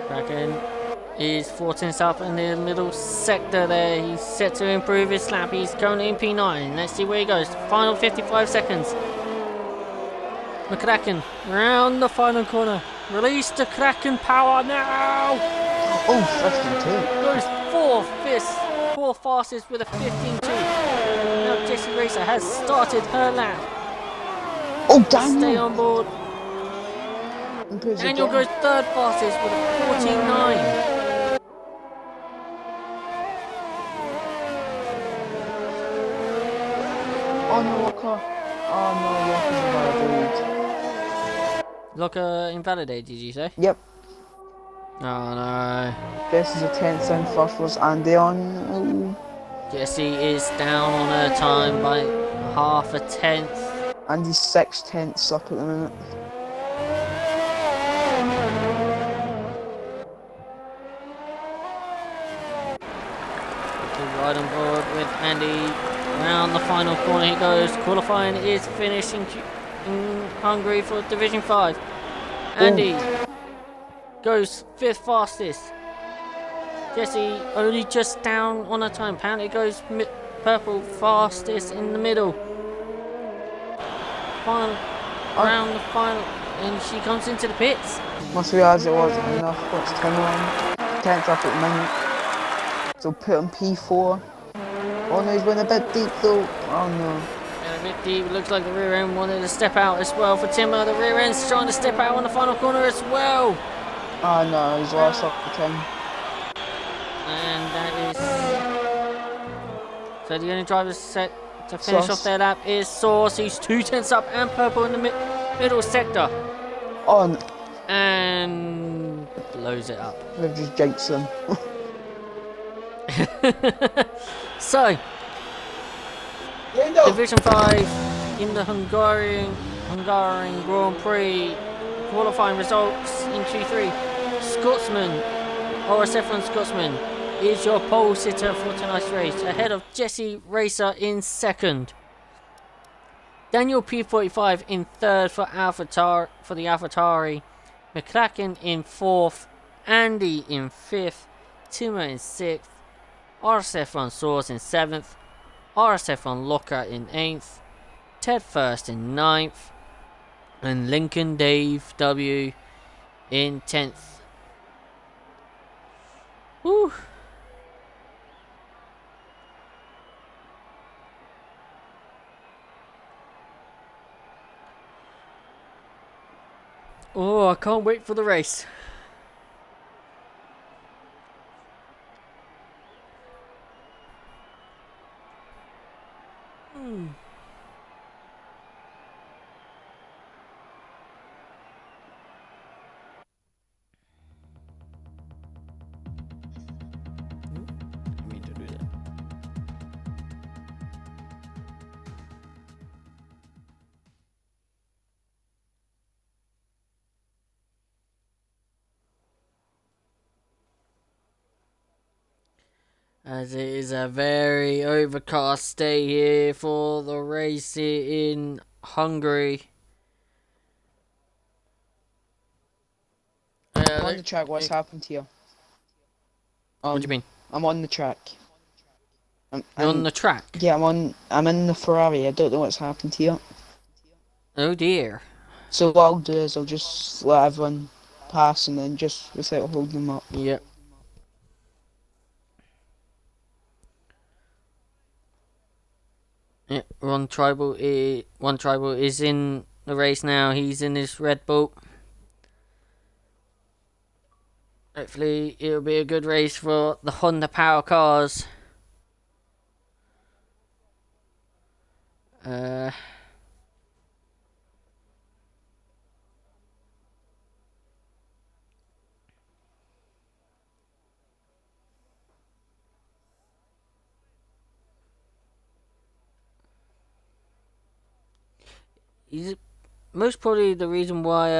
[SPEAKER 1] Kraken is 14th up in the middle sector there. He's set to improve his lap. He's currently in P9. Let's see where he goes. Final 55 seconds. McCracken round the final corner. Release the Kraken power now.
[SPEAKER 2] Oh, 52.
[SPEAKER 1] Goes four fastest with a 15.2. Now Jessie Racer has started her lap.
[SPEAKER 2] Oh, Daniel.
[SPEAKER 1] Stay on board. Daniel goes third fastest with a 14.9.
[SPEAKER 2] Oh no, Locker. Oh no, Locker's invalidated.
[SPEAKER 1] Locker invalidated, did you say?
[SPEAKER 2] Yep.
[SPEAKER 1] Oh no.
[SPEAKER 2] This is a 10th in first was Andy on. Oh.
[SPEAKER 1] Jessie is down on her time by half a tenth.
[SPEAKER 2] Andy's 6/10 up at the minute.
[SPEAKER 1] Right on board with Andy. Round the final corner he goes. Qualifying is finishing in Hungary for Division 5. Andy goes 5th fastest. Jessie only just down on her time. Apparently goes purple fastest in the middle. Round the final, and she comes into the pits.
[SPEAKER 2] Must realise it wasn't enough. What's 10 on? 10th up at the minute. So put on P4. Oh no, he's went a bit deep though. Oh no.
[SPEAKER 1] And a bit deep. It looks like the rear end wanted to step out as well for Timmer. The rear end's trying to step out on the final corner as well.
[SPEAKER 2] Oh no, he's lost up the 10.
[SPEAKER 1] And that is... So the only driver set to finish off their lap is Source. He's 2/10 up and purple in the middle sector.
[SPEAKER 2] Oh,
[SPEAKER 1] and blows it up.
[SPEAKER 2] They've just jinxed them.
[SPEAKER 1] So, Division 5 in the Hungarian Grand Prix qualifying results in Q3. Scotsman, RSF1 Scotsman, is your pole sitter for tonight's race, ahead of Jesse Racer in second. Daniel P45 in third for the AlphaTauri. McLachen in fourth. Andy in fifth. Timo in sixth. RSF1 Source in seventh. RSF1 Locker in eighth. Ted First in ninth. And Lincoln Dave W in 10th. Woo! Oh, I can't wait for the race. As it is a very overcast day here for the race here in Hungary.
[SPEAKER 2] I'm on the track, what's happened to you?
[SPEAKER 1] What do you mean?
[SPEAKER 2] I'm on the track.
[SPEAKER 1] You're on the track?
[SPEAKER 2] Yeah, I'm in the Ferrari, I don't know what's happened to you.
[SPEAKER 1] Oh dear.
[SPEAKER 2] So what I'll do is I'll just let everyone pass and then just without holding them up.
[SPEAKER 1] Yep. Yeah, One Tribal is in the race now. He's in his Red Bull. Hopefully it'll be a good race for the Honda Power cars. He's most probably the reason why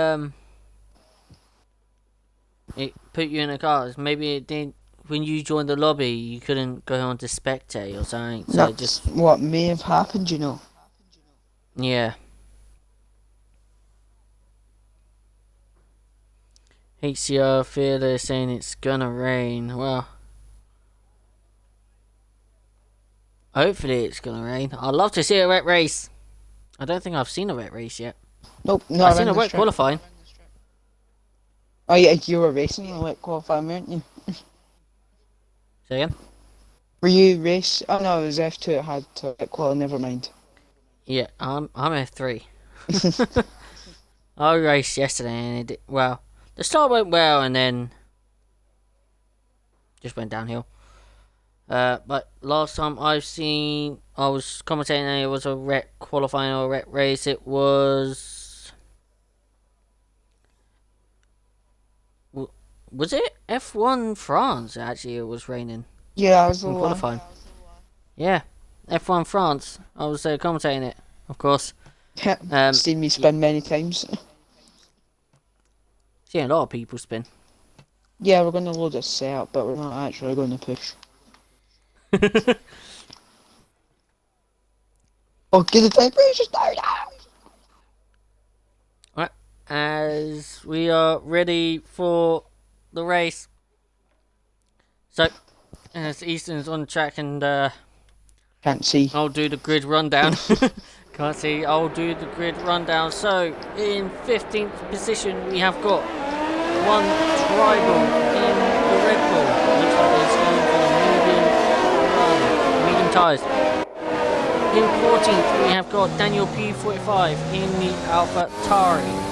[SPEAKER 1] it put you in a car is maybe it didn't. When you joined the lobby, you couldn't go on to spectate or something. So
[SPEAKER 2] That's
[SPEAKER 1] just
[SPEAKER 2] what may have happened, you know.
[SPEAKER 1] Yeah. HCR Fearless saying it's gonna rain. Well, hopefully it's gonna rain. I'd love to see a wet race. I don't think I've seen a wet race yet.
[SPEAKER 2] Nope, no.
[SPEAKER 1] I've seen a wet qualifying.
[SPEAKER 2] Oh yeah, you were racing in the wet qualifying, weren't you?
[SPEAKER 1] Say again?
[SPEAKER 2] Were you race? Oh no, it was F2 it had to wet qual, never mind.
[SPEAKER 1] Yeah, I'm F3. I raced yesterday and it did, well, the start went well and then just went downhill. But last time I was commentating and it was a wet qualifying or a wet race. It was it F1 France? Actually, it was raining.
[SPEAKER 2] Yeah, I was the
[SPEAKER 1] qualifying. Yeah, F1 France. I was commentating it, of course.
[SPEAKER 2] Seen me spin many times.
[SPEAKER 1] Seen a lot of people spin.
[SPEAKER 2] Yeah, we're gonna load a setup, but we're not actually going to push. Oh, get the temperature started.
[SPEAKER 1] Right, as we are ready for the race. So, as Easton's on track and
[SPEAKER 2] Can't see.
[SPEAKER 1] I'll do the grid rundown. Can't see. I'll do the grid rundown. So, in 15th position, we have got one Tribal in the Red Bull. Looks like it's going for the medium tyres. In 14th, we have got Daniel P45 in the AlphaTauri.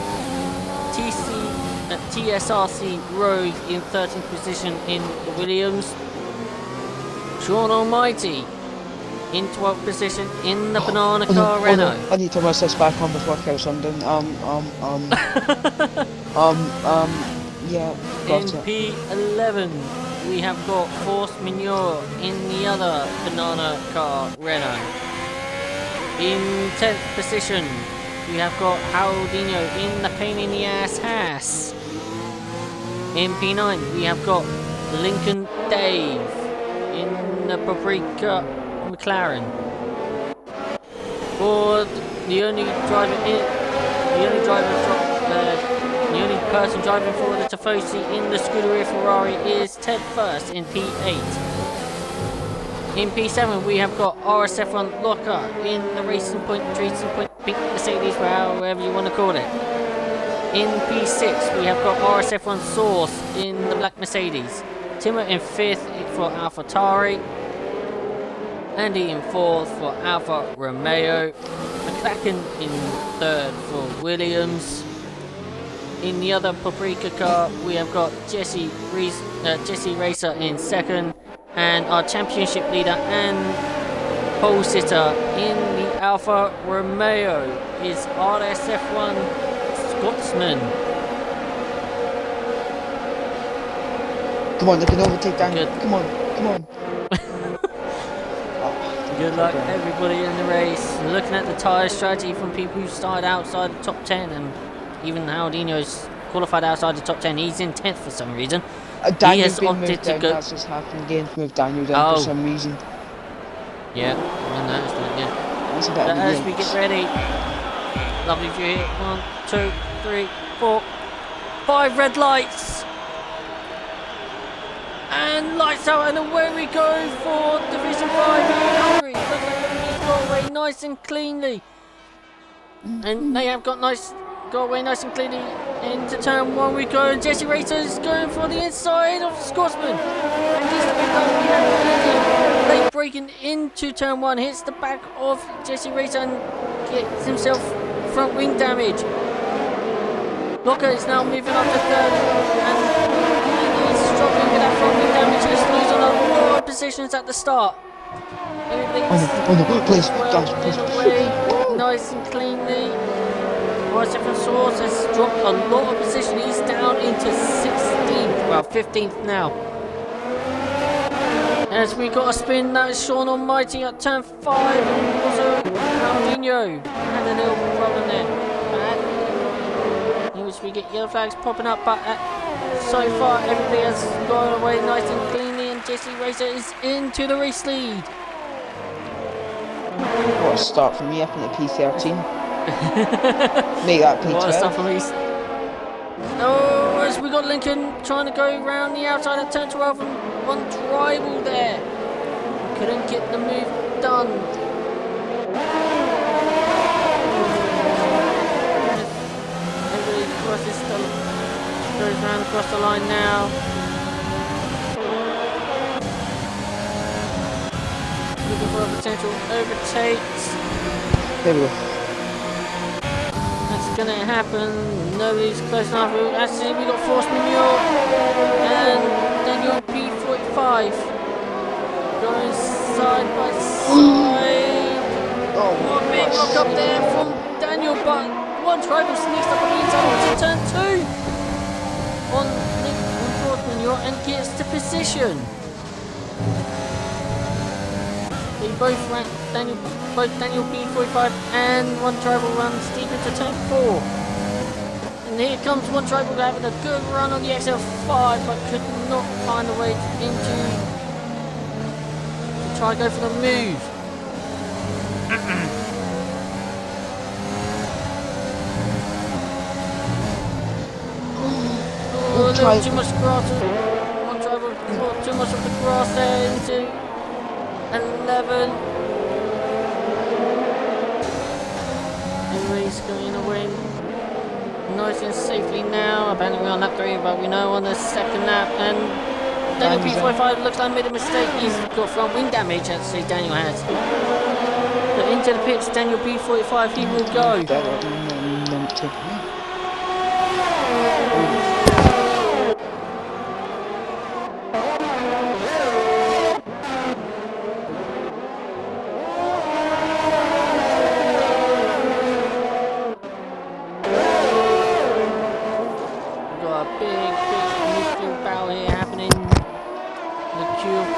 [SPEAKER 1] TSRC Rogue in 13th position in the Williams. Sean Almighty in 12th position in the banana car
[SPEAKER 2] no,
[SPEAKER 1] Renault.
[SPEAKER 2] no. I need to rush this back on before I kill something. Yeah, got
[SPEAKER 1] In
[SPEAKER 2] it.
[SPEAKER 1] P11, we have got force majeure in the other banana car Renault. In 10th position, we have got Haldinho in the pain in the ass Haas. In P9, we have got Lincoln Dave in the Paprika McLaren. For the only person driving for the Tifosi in the Scuderia Ferrari is Ted First in P8. In P7 we have got RSF1 Locker in the Racing Point Pink Mercedes, however you want to call it. In P6 we have got RSF1 Source in the Black Mercedes. Timo in 5th for AlphaTauri. Andy in 4th for Alfa Romeo. McLaren in 3rd for Williams. In the other Paprika car, we have got Jesse Racer in 2nd, and our championship leader and pole sitter in the Alfa Romeo is RSF1 Scotsman.
[SPEAKER 2] Come on, they can overtake Daniel. Come on.
[SPEAKER 1] Good luck, everybody in the race. Looking at the tyre strategy from people who started outside the top 10, and even Haldinho's qualified outside the top 10. He's in 10th for some reason. He has opted to go.
[SPEAKER 2] That's just happened again. Moved Daniel down for some reason.
[SPEAKER 1] Yeah, I noticed that. Yeah.
[SPEAKER 2] That's a bit
[SPEAKER 1] But as we get ready, lovely view here. 1, 2, 3, 4, 5 red lights. And lights out, and away we go for Division 5 in Hungary. Looks like everybody's got away nice and cleanly. And they have got away nice and cleanly into turn 1 we go. And Jesse Racer is going for the inside of Scotsman. And just late braking into turn 1, hits the back of Jesse Racer and gets himself front wing damage. Locker is now moving up to 3rd, and he's struggling with that front wing damage. He's losing a lot of positions at the start.
[SPEAKER 2] Please.
[SPEAKER 1] Away, nice and cleanly. RSF1 Source has dropped a lot of position. He's down into 16th, well 15th now. As we got a spin, that is Sean Almighty at turn 5. Also, Haldinho had a little problem there. We get yellow flags popping up, but so far everybody has gone away nice and cleanly, and Jesse Racer is into the race lead.
[SPEAKER 2] What a start for me up in the P13. Make that P12.
[SPEAKER 1] What a start for me. Oh, as we got Lincoln trying to go around the outside at turn 12 and one tribal there. Couldn't get the move done. Goes round across the line now. Looking for a potential overtake.
[SPEAKER 2] There we go.
[SPEAKER 1] That's gonna happen. Nobody's close enough. Actually, we got force majeure and Daniel P45 going side by side. What a big lock up there from Daniel, but one tribal sneaks up on the inside into turn 2 on force majeure and gets to position. They both ran Daniel P45 and one tribal runs deep into turn 4. And here comes one tribal having a good run on the XL5, but could not find a way into to try and go for the move. Too much grass. One tribal caught too much of the grass there into 11. Everybody's going away nice and safely now. Apparently we're on lap 3, but we know on the second lap. And Daniel P45 looks like made a mistake. He's got front wing damage, actually, Daniel has. But into the pits, Daniel P45, he will go.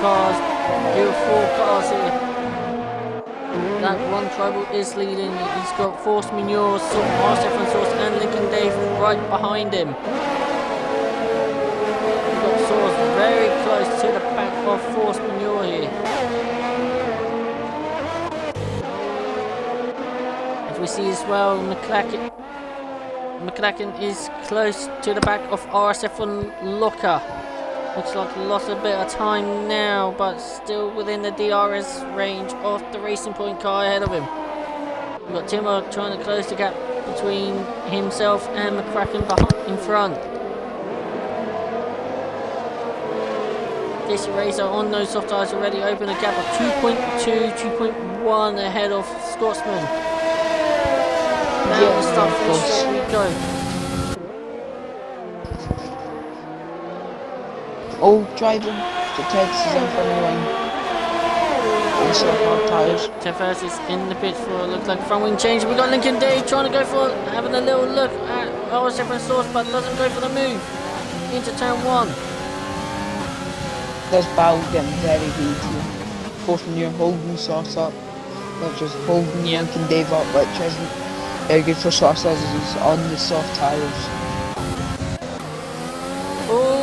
[SPEAKER 1] cars, here are 4 cars here. That one tribal is leading. He's got Force Manure, RSF1 Source, and Lincoln Dave right behind him. We've got Source very close to the back of Force Manure here. As we see as well, McCracken is close to the back of RSF1 Locker. Looks like he lost a bit of time now, but still within the DRS range of the Racing Point car ahead of him. We've got Timmer trying to close the gap between himself and McCracken in front. This racer on those soft tyres already opened a gap of 2.2, 2.1 ahead of Scotsman. Now the start finish straight we go.
[SPEAKER 2] Oh, driving. The Tex is in front of the line. Also hard tyres.
[SPEAKER 1] Tefers is in the pit for looks like front wing change. We got Lincoln Dave trying to go for having a little look at RSF1 Source, but doesn't go for the move into turn 1.
[SPEAKER 2] There's Bow getting very heaty. Both when you're holding Sauce up, not just holding Lincoln Dave up, which isn't very good for Sauce as he's on the soft tyres.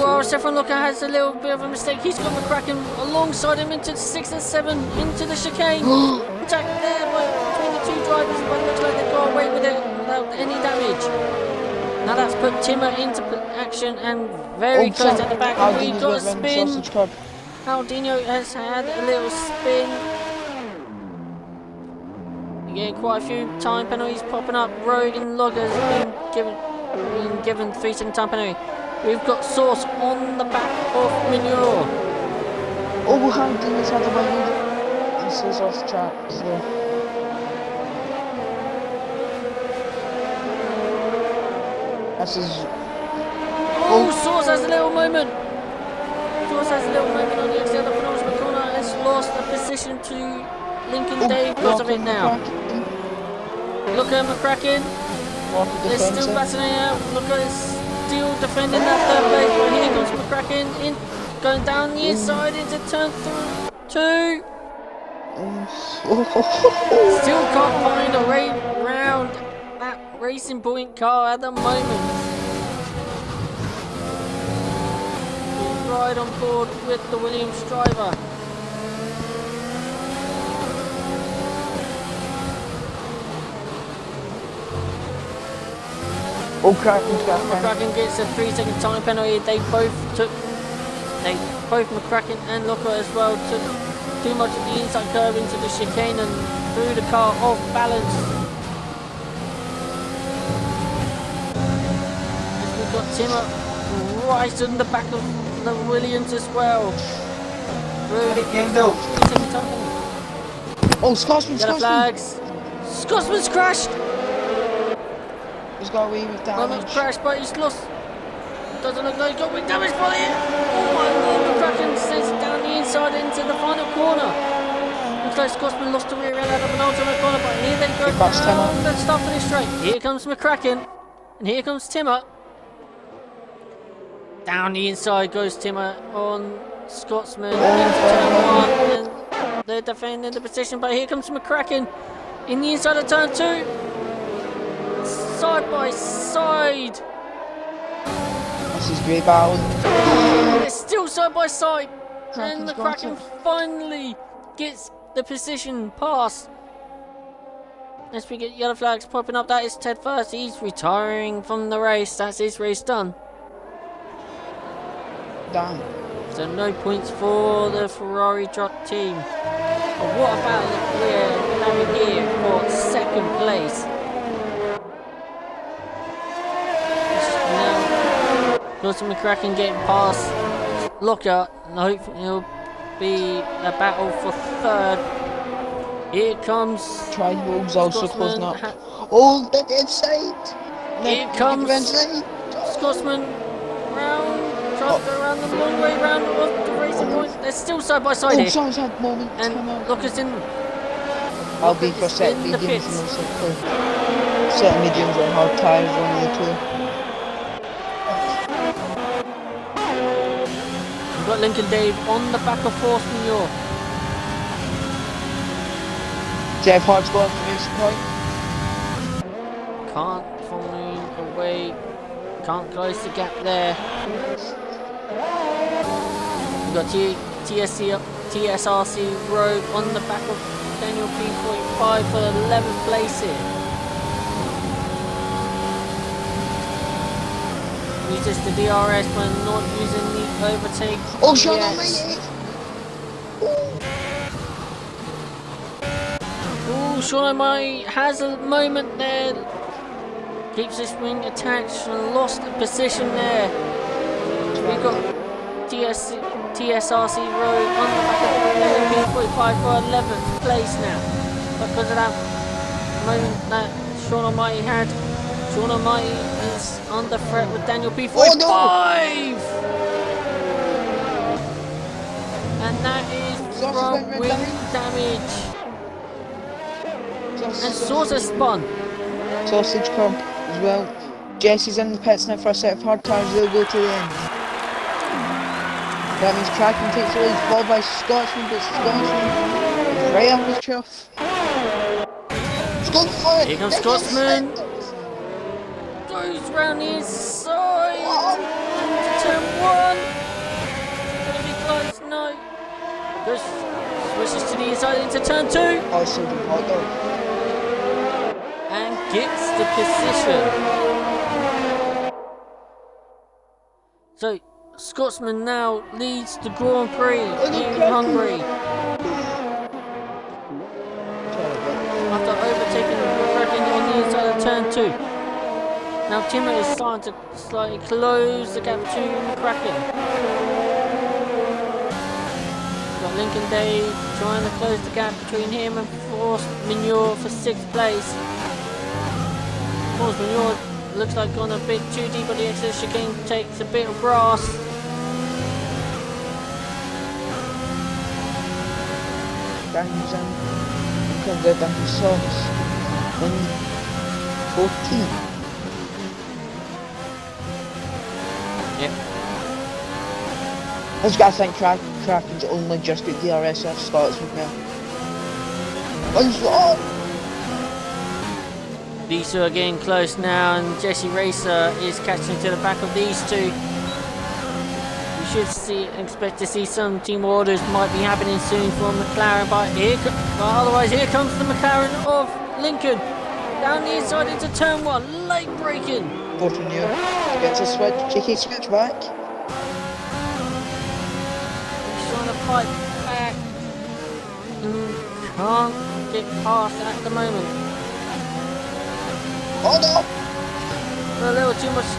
[SPEAKER 1] RSF1 Looker has a little bit of a mistake. He's got McCracken alongside him into 6 and 7 into the chicane. Attack there between the 2 drivers, but it looks like they got away with it without any damage. Now that's put Timmer into action and very close at the back. We got a spin. Aldino has had a little spin. You're getting quite a few time penalties popping up. Rogue and Logger's been given 3-second time penalty. We've got Source on the back of Manure.
[SPEAKER 2] Oh, Aldino's had a win. This is off track, so. This is.
[SPEAKER 1] Oh, Source has a little moment. Source has a little moment on the external penultimate corner. Has lost a position to Lincoln Dave because of it now. Look at McCracken. They're still battling out. Look at this. Still defending that third place, but here comes McCracken in, going down the inside into turn 2. Still can't find a way round that Racing Point car at the moment. We'll ride on board with the Williams driver. McCracken gets a 3-second time penalty. Both McCracken and Locker as well took too much of the inside curve into the chicane and threw the car off balance. We've got Timmer right in the back of the Williams as well.
[SPEAKER 2] Oh, Scotsman's
[SPEAKER 1] flags. Scotsman's crashed.
[SPEAKER 2] He's got away with damage.
[SPEAKER 1] Moment's crashed, but he's lost. Doesn't look like he got with damage by it. Oh my lord, McCracken sends it down the inside into the final corner. Looks like Scotsman lost the rear end out of an ultimate corner, but here they go. Let's start finish straight. Here comes McCracken, and here comes Timmer. Down the inside goes Timmer on Scotsman into turn 1, and they're defending the position, but here comes McCracken in the inside of turn 2. Side by side.
[SPEAKER 2] This is great battle.
[SPEAKER 1] It's still side by side. And McCracken finally gets the position pass. As we get yellow flags popping up, that is Ted first. He's retiring from the race. That's his race done.
[SPEAKER 2] Damn.
[SPEAKER 1] So no points for the Ferrari truck team. But what about we're having here for 2nd place? Wilson McCracken getting past Locker, and hopefully it'll be a battle for 3rd. Here comes
[SPEAKER 2] Tribals also closing up. Oh, the inside!
[SPEAKER 1] Here comes Scotsman round, trying to go around the long way round of the Racing Point. They're still side by side here.
[SPEAKER 2] Someone's had moment.
[SPEAKER 1] And Locker's in.
[SPEAKER 2] I'll be for set mediums and set mediums and hard tyres, one of the 2.
[SPEAKER 1] We've got Lincoln Dave on the back of Force Manure.
[SPEAKER 2] Jeff Hart's going for this point.
[SPEAKER 1] Can't find a way. Can't close the gap there. We've got TSRC Road on the back of Daniel P45 for the 11th place here. Uses the DRS when not using the overtake.
[SPEAKER 2] Oh, Sean Almighty!
[SPEAKER 1] Oh, Sean Almighty has a moment there. Keeps his wing attached and lost the position there. We've got TSRC Road on the back of P45 for 11th place now. Because of that moment that Sean Almighty had, Sean Almighty is under threat with Daniel P45!
[SPEAKER 2] Oh, no.
[SPEAKER 1] And that is from wing damage. And Saucer spun.
[SPEAKER 2] Sausage Crump as well. Jesse's in the pits now for a set of hard tires. They'll go to the end. That means Kraken takes the lead, followed by Scotsman, but Scotsman is right up his chuff. He's going for it!
[SPEAKER 1] Here comes Scotsman. Goes round the inside. Turn 1. It's going to be close, no. Goes, switches to the inside into turn 2.
[SPEAKER 2] Oh, it's so good, hot dog.
[SPEAKER 1] And gets the position. So, Scotsman now leads the Grand Prix in Hungary. After overtaking McCracken on the inside of turn 2. Now Timmer is starting to slightly close the gap between McCracken. Got Lincoln Dave trying to close the gap between him and Force Manure for 6th place. Force Manure looks like gone a bit too deep on the exit chicane, takes a bit of grass.
[SPEAKER 2] Danny's in. Comes out Danny's sauce. 14.
[SPEAKER 1] Yep.
[SPEAKER 2] I just gotta think Kraken's only just got the RSF slots with now. One slot!
[SPEAKER 1] These two are getting close now, and Jesse Racer is catching to the back of these two. We should expect to see some team orders might be happening soon for McLaren, but otherwise here comes the McLaren of Lincoln. Down the inside into turn 1, late braking.
[SPEAKER 2] Fortunier gets a switch, cheeky switch back.
[SPEAKER 1] He's trying to fight back. Can't get past at the moment.
[SPEAKER 2] Oh no!
[SPEAKER 1] A little too much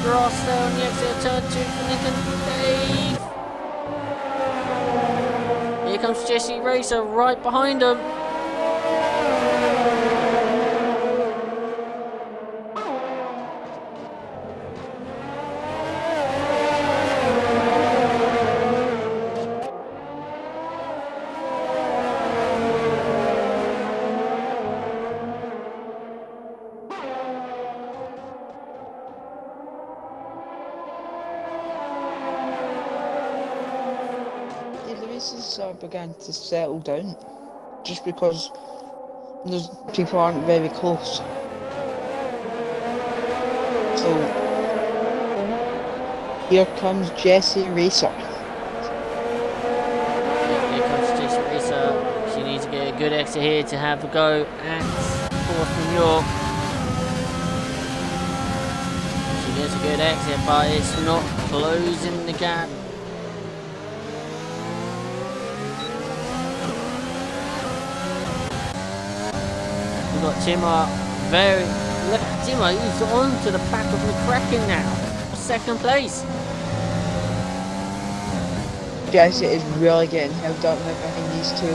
[SPEAKER 1] grass there on the exit of turn 2 for Lincoln Dave. Here comes Jesse Racer right behind him.
[SPEAKER 2] Began to settle down just because those people aren't very close. So here comes Jesse Racer.
[SPEAKER 1] Here comes Jesse Racer. She needs to get a good exit here to have a go at Force Manure. She gets a good exit, but it's not closing the gap. We've got Timmer look at Timmer, he's on to the back of McCracken now. 2nd place.
[SPEAKER 2] Jesse is really getting held up now behind these two.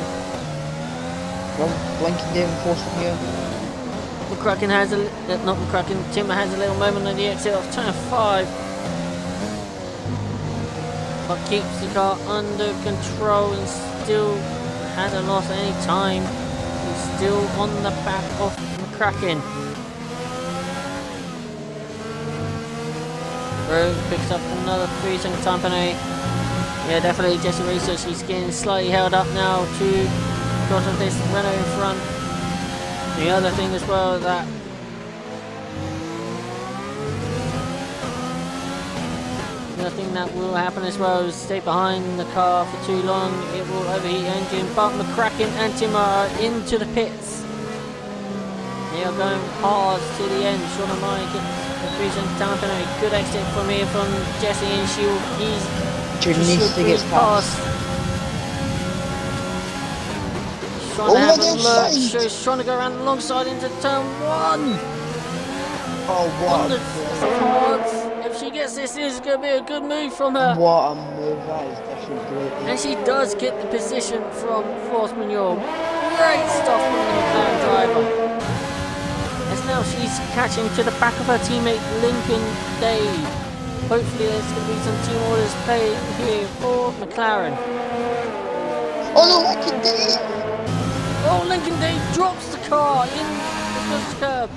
[SPEAKER 2] Well, Lincoln Dave and Force from here.
[SPEAKER 1] McCracken has Timmer has a little moment on the exit of turn 5. But keeps the car under control and still hasn't lost any time. He's still on the back of McCracken. Rogue picks up another 3-second time penalty. Yeah, definitely Jesse Racer. She's getting slightly held up now because of this Renault in front. The other thing as well that will happen as well is stay behind the car for too long. It will overheat the engine. But McCracken and Tim are into the pits. They are going hard to the end. Sean O'Malley gets a decent time penalty. Good exit from here from Jesse, and he's
[SPEAKER 2] needs to get past.
[SPEAKER 1] She's trying to have a look. She's trying to go around the long side into turn 1.
[SPEAKER 2] Oh, what a
[SPEAKER 1] if she gets this is going to be a good move from her.
[SPEAKER 2] What a move, that is definitely great.
[SPEAKER 1] And she does get the position from force manure. Great stuff from the McLaren driver. As now she's catching to the back of her teammate Lincoln Dave. Hopefully there's going to be some team orders played here for McLaren.
[SPEAKER 2] Oh no, Lincoln Dave!
[SPEAKER 1] Oh, Lincoln Dave drops the car in the first curb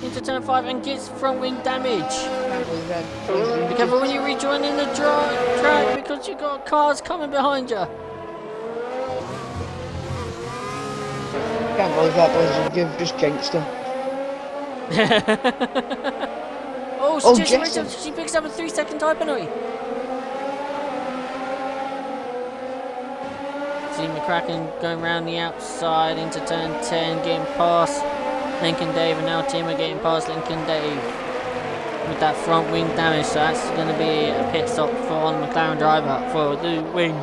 [SPEAKER 1] into turn 5 and gets front wing damage. Be careful when you rejoin in the track because you've got cars coming behind you.
[SPEAKER 2] Can't believe that, boys. You've just jinxed him.
[SPEAKER 1] Oh, she picks up a 3-second time penalty. See McCracken going around the outside into turn 10, getting past Lincoln Dave, and now Tim are getting past Lincoln Dave with that front wing damage. So that's going to be a pit stop for the McLaren driver for the wing.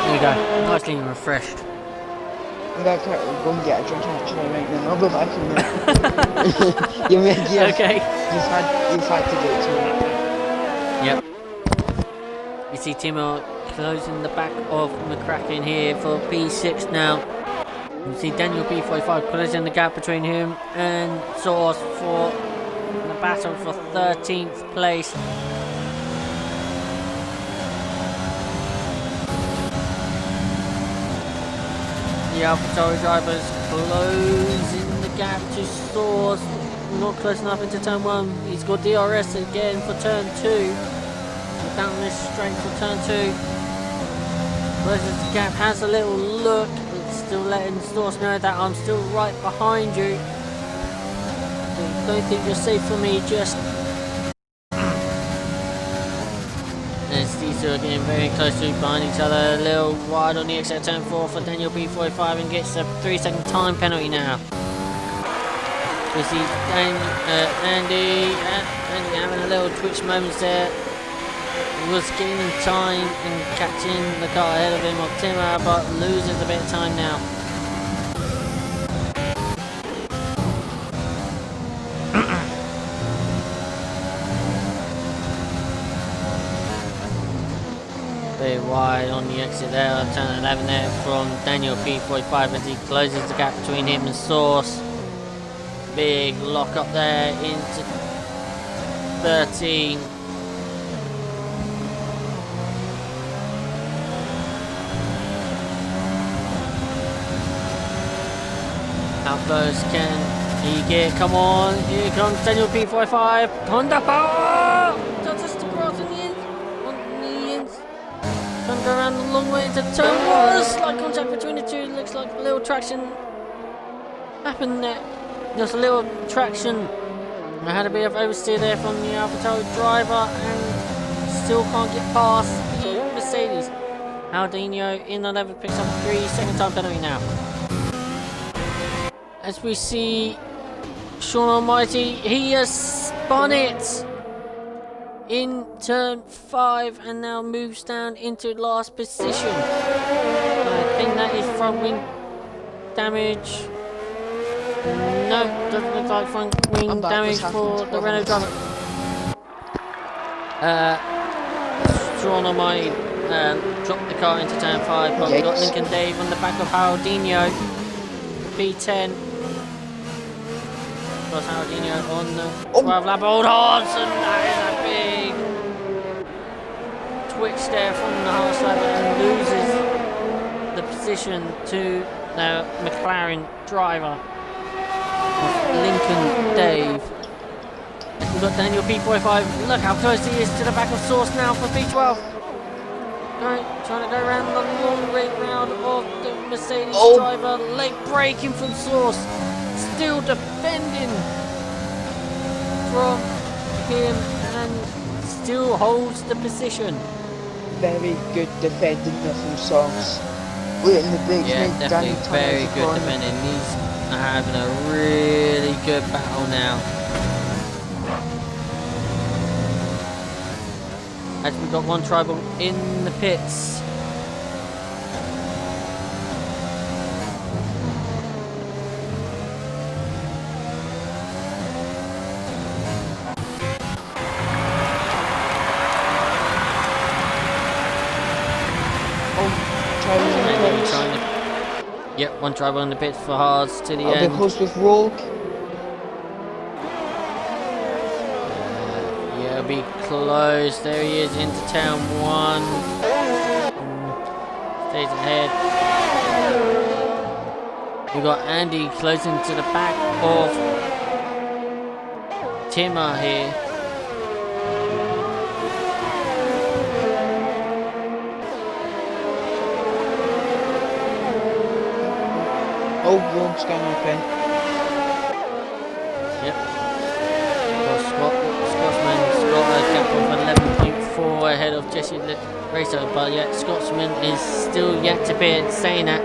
[SPEAKER 1] There you go, nicely refreshed.
[SPEAKER 2] I'm going to go and get a drink actually right now. I'll be back in a minute.
[SPEAKER 1] Okay.
[SPEAKER 2] You've had to do it to me.
[SPEAKER 1] Yep. You see Timo closing the back of McCracken here for P6 now. You see Daniel P45 closing the gap between him and Source for the battle for 13th place. The AlphaTauri drivers closing the gap to Source. Not close enough into turn 1. He's got DRS again for turn 2. Down this straight for turn 2. Closes the gap, has a little look. Still letting Source know that I'm still right behind you. Don't think you're safe for me just. As these two are getting very close to behind each other, a little wide on the exit turn 4 for Daniel P45 and gets a 3-second time penalty now. We see Andy having a little twitch moments there. He was gaining time and catching the car ahead of him, Optima, but loses a bit of time now. Very wide on the exit there, turn 11 there from Daniel P45 as he closes the gap between him and Source. Big lock up there into 13. How close can he get? Come on, here comes Daniel P45. Honda power! Just across in the end. Trying to go around the long way into turn 1. Slight contact between the two. Looks like a little traction happened there. Just a little traction. I had a bit of oversteer there from the AlphaTauri driver and still can't get past the Mercedes. Aldinho in the 11th picks up a 3-second time penalty now. As we see Sean Almighty, he has spun it in turn 5 and now moves down into last position. I think that is front wing damage. No, doesn't look like front wing damage for the Renault driver. Sean Almighty dropped the car into turn 5, but we've got Lincoln Dave on the back of Aldinho. P10. Got Aldinho on the 12 lap hold on, and that is a big switch there from the hard side and loses the position to the McLaren driver of Lincoln Dave. We've got Daniel P45. Look how close he is to the back of Source now for P12. Trying to go around the long rate round of the Mercedes driver. Late braking from Source. Still defending from him and still holds the position.
[SPEAKER 2] Very good defending there from Source. Waiting the brakes.
[SPEAKER 1] Yeah, definitely very good defending. He's having a really good battle now. As we've got one tribal in the pits. Yep, one tribal in the pits for hards to the end.
[SPEAKER 2] I'll be close with Rogue.
[SPEAKER 1] Yeah, be close. There he is into turn 1. Stays ahead. We've got Andy closing to the back of Timmer here.
[SPEAKER 2] Oh, Rogue's going open.
[SPEAKER 1] Yep. Scotsman's got a gap of 11.4 ahead of Jesse Racer, but yet Scotsman is still yet to be saying that.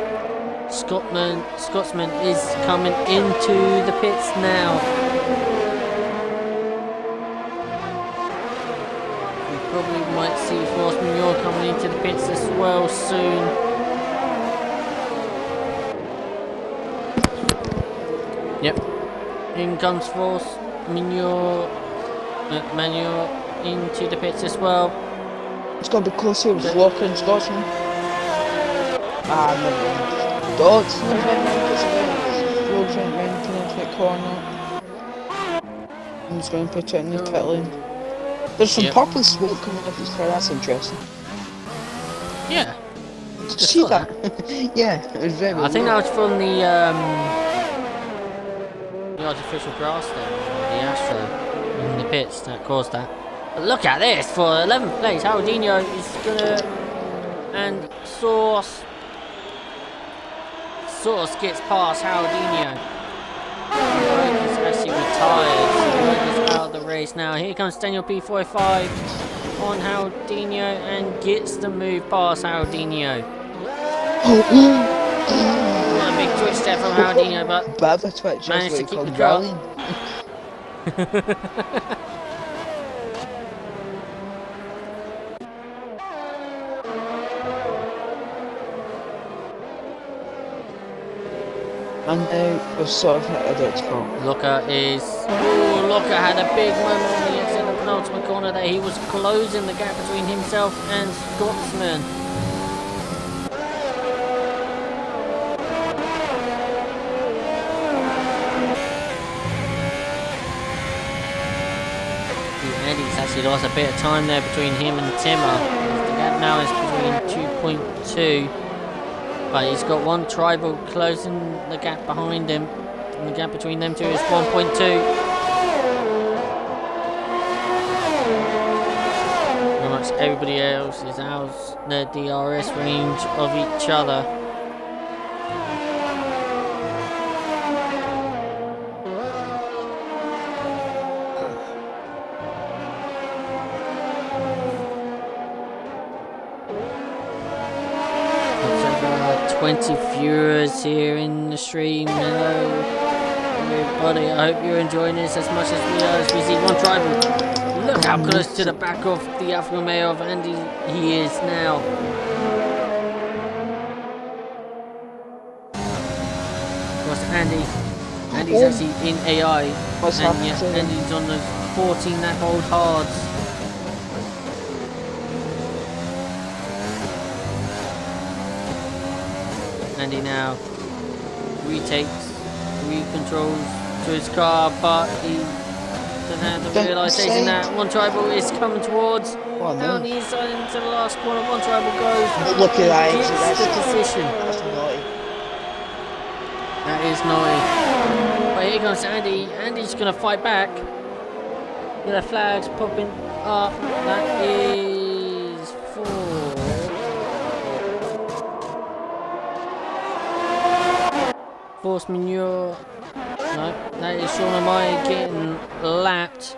[SPEAKER 1] Scotsman is coming into the pits now. We probably might see Force Manure coming into the pits as well soon. Yep. In comes Force Manure into the pits as well.
[SPEAKER 2] It's got to be close here with Walker and Scotsman. No. Dodson went round the corner. He's going to put it in the pit lane. There's some purple smoke coming up his car, that's interesting.
[SPEAKER 1] Yeah.
[SPEAKER 2] Did you see that? Yeah, it was very
[SPEAKER 1] I think that was from the artificial grass there, the Astro in the pits that caused that. But look at this for 11th place. Haldinho is gonna, and Source gets past Haldinho. He's actually retired. He's out of the race now. Here comes Daniel P45 on Haldinho and gets the move past Haldinho. A big twitch there from Haldinho, but
[SPEAKER 2] Bad twitch,
[SPEAKER 1] managed to keep the car.
[SPEAKER 2] And we're sort of hit a dead spot.
[SPEAKER 1] Looker had a big moment on the exit of the penultimate corner there. He was closing the gap between himself and Scotsman. Andy's actually lost a bit of time there between him and Timmer. The gap now is between 2.2. But he's got one tribal closing the gap behind him. And the gap between them two is 1.2. Pretty much everybody else is out the DRS range of each other. Looks like there are 20 viewers here in the stream. Hello everybody, I hope you're enjoying this as much as we are, as we see one tribal. Look how close to the back of the Alfa Romeo of Andy he is now. Of course, Andy's actually in AI.
[SPEAKER 2] What's happening?
[SPEAKER 1] Andy's on the 14 lap old hards. Andy now recontrols to his car, but he Doesn't have the realisation that one tribal is coming towards.
[SPEAKER 2] Oh,
[SPEAKER 1] Down
[SPEAKER 2] no.
[SPEAKER 1] the inside into the last corner. One tribal goes.
[SPEAKER 2] Look at that exit.
[SPEAKER 1] Gets the position.
[SPEAKER 2] That's naughty.
[SPEAKER 1] That is naughty. But here comes Andy. Andy's going to fight back. With the flags popping up. That is for... force manure. No, that is Sean Amaya getting lapped.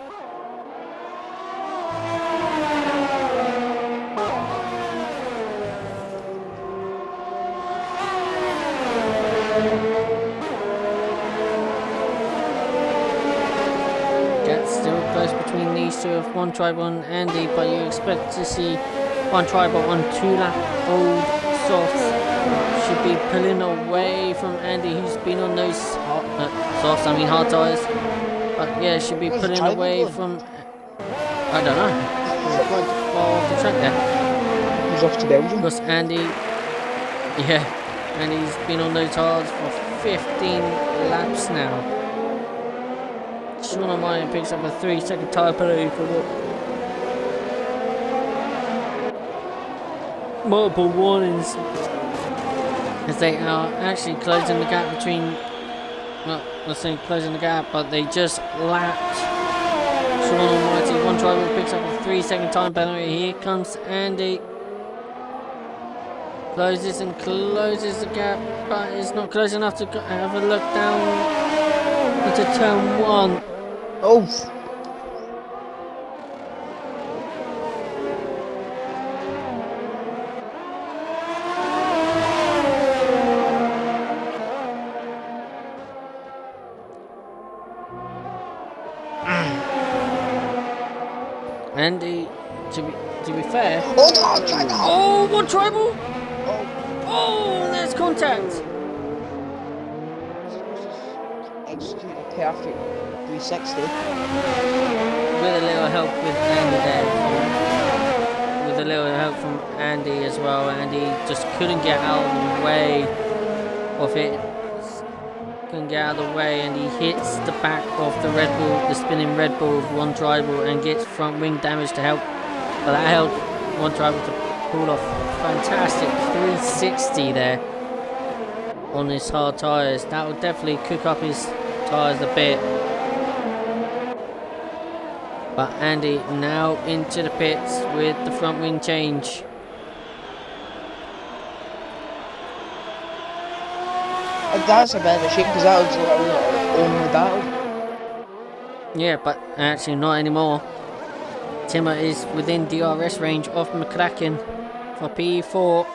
[SPEAKER 1] Gap's still close between these two of one tribal and Andy, but you expect to see one tribal on 2 lap old softs. Should be pulling away from Andy, who's been on those hard tyres. But yeah, should be pulling away from... I don't know. He's quite far off the track there.
[SPEAKER 2] He's off to Belgium.
[SPEAKER 1] Because Andy... Yeah, Andy's been on those hards for 15 laps now. Sean O'Malley picks up a 3-second tyre penalty for what? Multiple warnings. As they are actually closing the gap between, well, let's say closing the gap, but they just lapped Sean Almighty. One driver picks up a 3-second time penalty. Here comes Andy. Closes and closes the gap, but it's not close enough to have a look down into turn 1.
[SPEAKER 2] Oh!
[SPEAKER 1] Andy, to be fair.
[SPEAKER 2] Oh no, China!
[SPEAKER 1] Oh, one tribal!
[SPEAKER 2] Oh,
[SPEAKER 1] Oh, there's contact!
[SPEAKER 2] execute a perfect 360.
[SPEAKER 1] With a little help with Andy there. With a little help from Andy as well. Andy just couldn't get out of the way of it. Couldn't get out of the way, and he hits the back of the Red Bull, the spinning Red Bull of one tribal, and gets front wing damage to help. But that helped one tribal to pull off fantastic 360 there on his hard tyres. That will definitely cook up his tyres a bit. But Andy now into the pits with the front wing change.
[SPEAKER 2] That's a bit of a shame because that was like only battle.
[SPEAKER 1] Yeah, but actually not anymore. Timmer is within DRS range of McCracken for P4.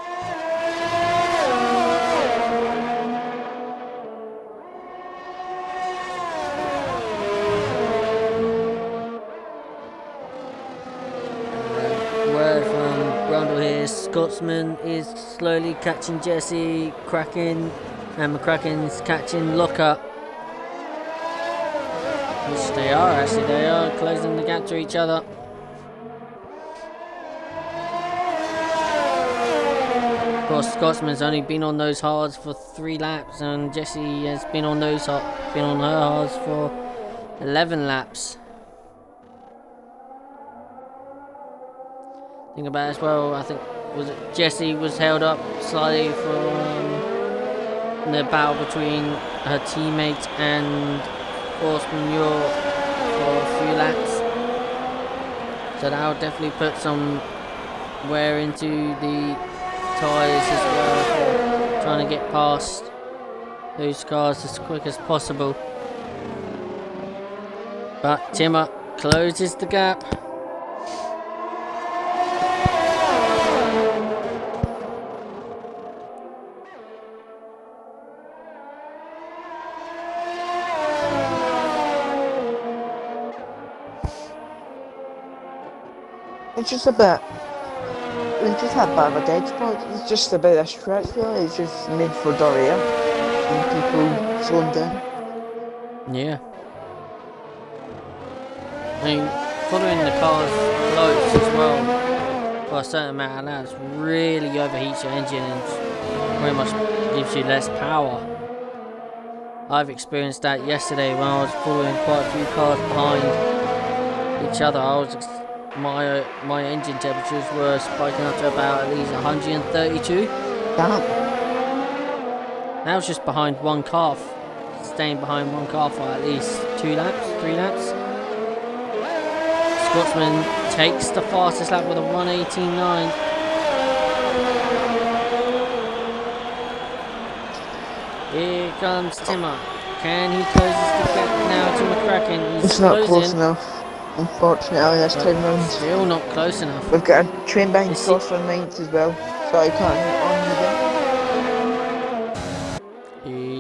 [SPEAKER 1] Word from Brundle here. Scotsman is slowly catching Jesse, Kraken, and McCracken's catching Locker. Which they are, actually. They are closing the gap to each other. Of course, Scotsman's only been on those hards for 3 laps, and Jessie has been on her hards for 11 laps. Think about it as well. I think Jessie was held up slightly from the battle between her teammate and Force Manure for a few laps. So that'll definitely put some wear into the tyres as well, for trying to get past those cars as quick as possible. But Timmer closes the gap.
[SPEAKER 2] It's just a bit. We just had a bit of a dead spot. It's just a bit of a stretch really. It's just made for Doria and people slowing down.
[SPEAKER 1] Yeah. I mean, following the cars close as well for a certain amount of laps really overheats your engine and very much gives you less power. I've experienced that yesterday when I was following quite a few cars behind. each other. My engine temperatures were spiking up to about at least 132.
[SPEAKER 2] Damn.
[SPEAKER 1] Now it's just behind one car, staying behind one car for at least 2 laps, 3 laps. Scotsman takes the fastest lap with a 1:18.9. Here comes Timmer. Can he close the gap now to McCracken? He's
[SPEAKER 2] It's not
[SPEAKER 1] closing.
[SPEAKER 2] close enough, unfortunately, this time round.
[SPEAKER 1] Still not close enough.
[SPEAKER 2] We've got a train behind
[SPEAKER 1] Is
[SPEAKER 2] Cross for 9th as well, so I can't on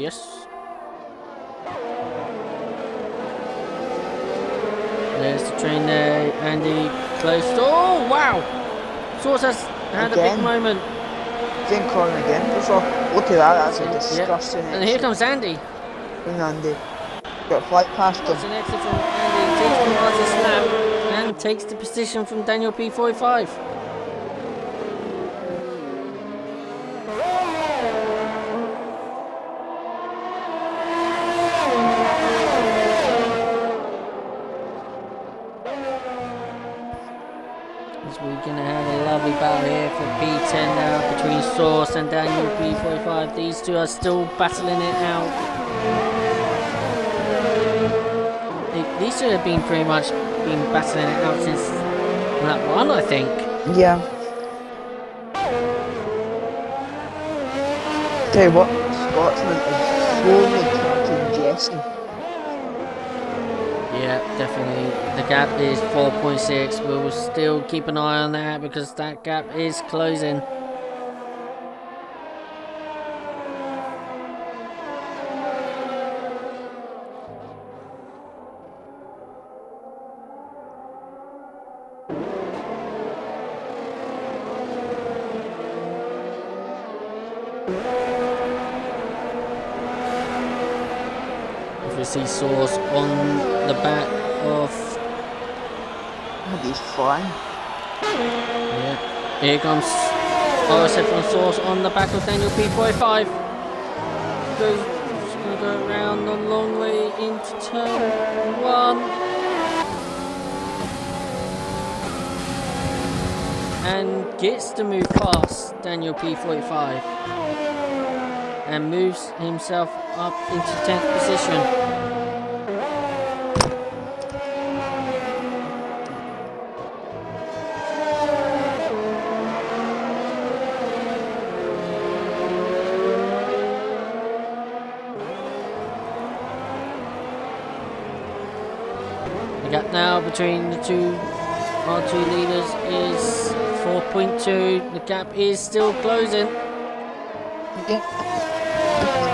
[SPEAKER 1] Yes. There's the train there. Andy close. Oh, wow! Source has had a big moment.
[SPEAKER 2] Same corner again. Look at that, that's a disgusting
[SPEAKER 1] And here comes Andy.
[SPEAKER 2] Bring Andy. Got a flight past him.
[SPEAKER 1] That's an exit from Andy. Takes the fastest lap and takes the position from Daniel P45. We're going to have a lovely battle here for P10 now between Source and Daniel P45. These two are still battling it out. These two have been pretty much battling it out since lap 1, I think.
[SPEAKER 2] Yeah. Tell you what, Scotsman is slowly catching Jesse.
[SPEAKER 1] Yeah, definitely. The gap is 4.6. We will still keep an eye on that because that gap is closing. See Source on the back of.
[SPEAKER 2] Oh, he's flying.
[SPEAKER 1] Yeah. Here comes RSF1 Source on the back of Daniel P45. Just gonna go around the long way into turn 1. And gets to move past Daniel P45. And moves himself up into 10th position. The gap now between the our two leaders is 4.2. The gap is still closing.
[SPEAKER 2] Yeah.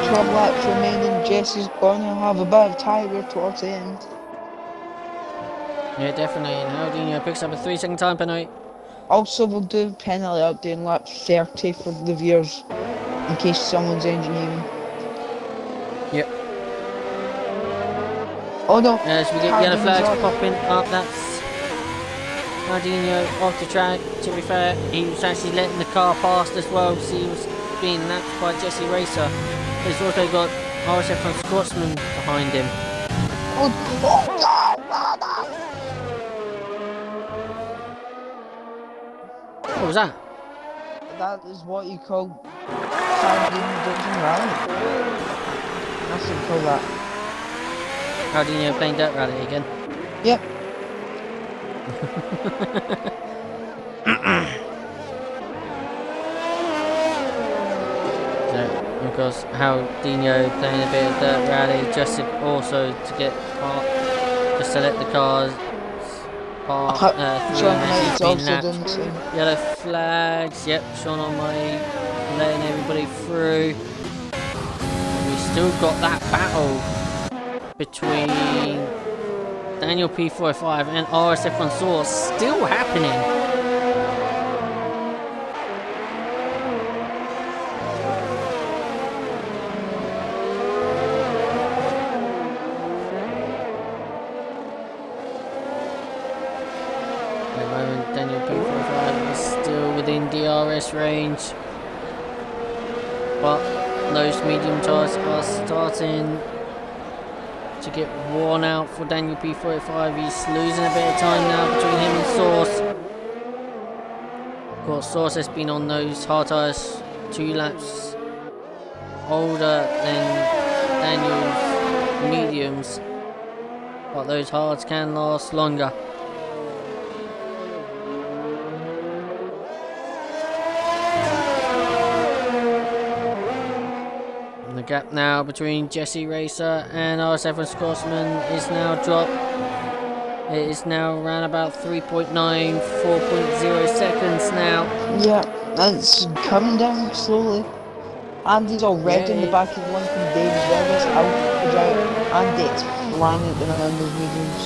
[SPEAKER 2] 12 laps remaining. Jesse's going to have a bit of tiger towards the end.
[SPEAKER 1] Yeah, definitely. And Aldino picks up a 3-second time penalty.
[SPEAKER 2] Also, we'll do penalty out there in lap 30 for the viewers, in case someone's engineering.
[SPEAKER 1] Yep.
[SPEAKER 2] Oh no!
[SPEAKER 1] As we get yellow flags popping up, that's Aldino off the track. To be fair, he was actually letting the car past as well, so he was being lapped by Jesse Racer. He's also got RSF1 Scotsman behind him.
[SPEAKER 2] Oh God!
[SPEAKER 1] What was that?
[SPEAKER 2] That is what you call Sardine Rally. That's what you call that.
[SPEAKER 1] Aldino playing dirt rally again.
[SPEAKER 2] Yep.
[SPEAKER 1] Of course, Aldino playing a bit of dirt rally just to get part, just to let the cars part through, and he's been lapped. Yellow flags, yep, Sean on my letting everybody through. And we still got that battle between Daniel P45 and RSF1 Source still happening. Daniel P45 is still within DRS range, but those medium tyres are starting to get worn out for Daniel P45. He's losing a bit of time now between him and Source. Of course, Source has been on those hard tyres 2 laps older than Daniel's mediums, but those hards can last longer. The gap now between Jesse Racer and RSF1 Scotsman is now dropped. It is now around about 3.9, 4.0 seconds now.
[SPEAKER 2] Yeah, and it's coming down slowly. Andy's already in the back of Lincoln Dave as well. There's Alfred out. Andy, it's flying at the minute on those mediums.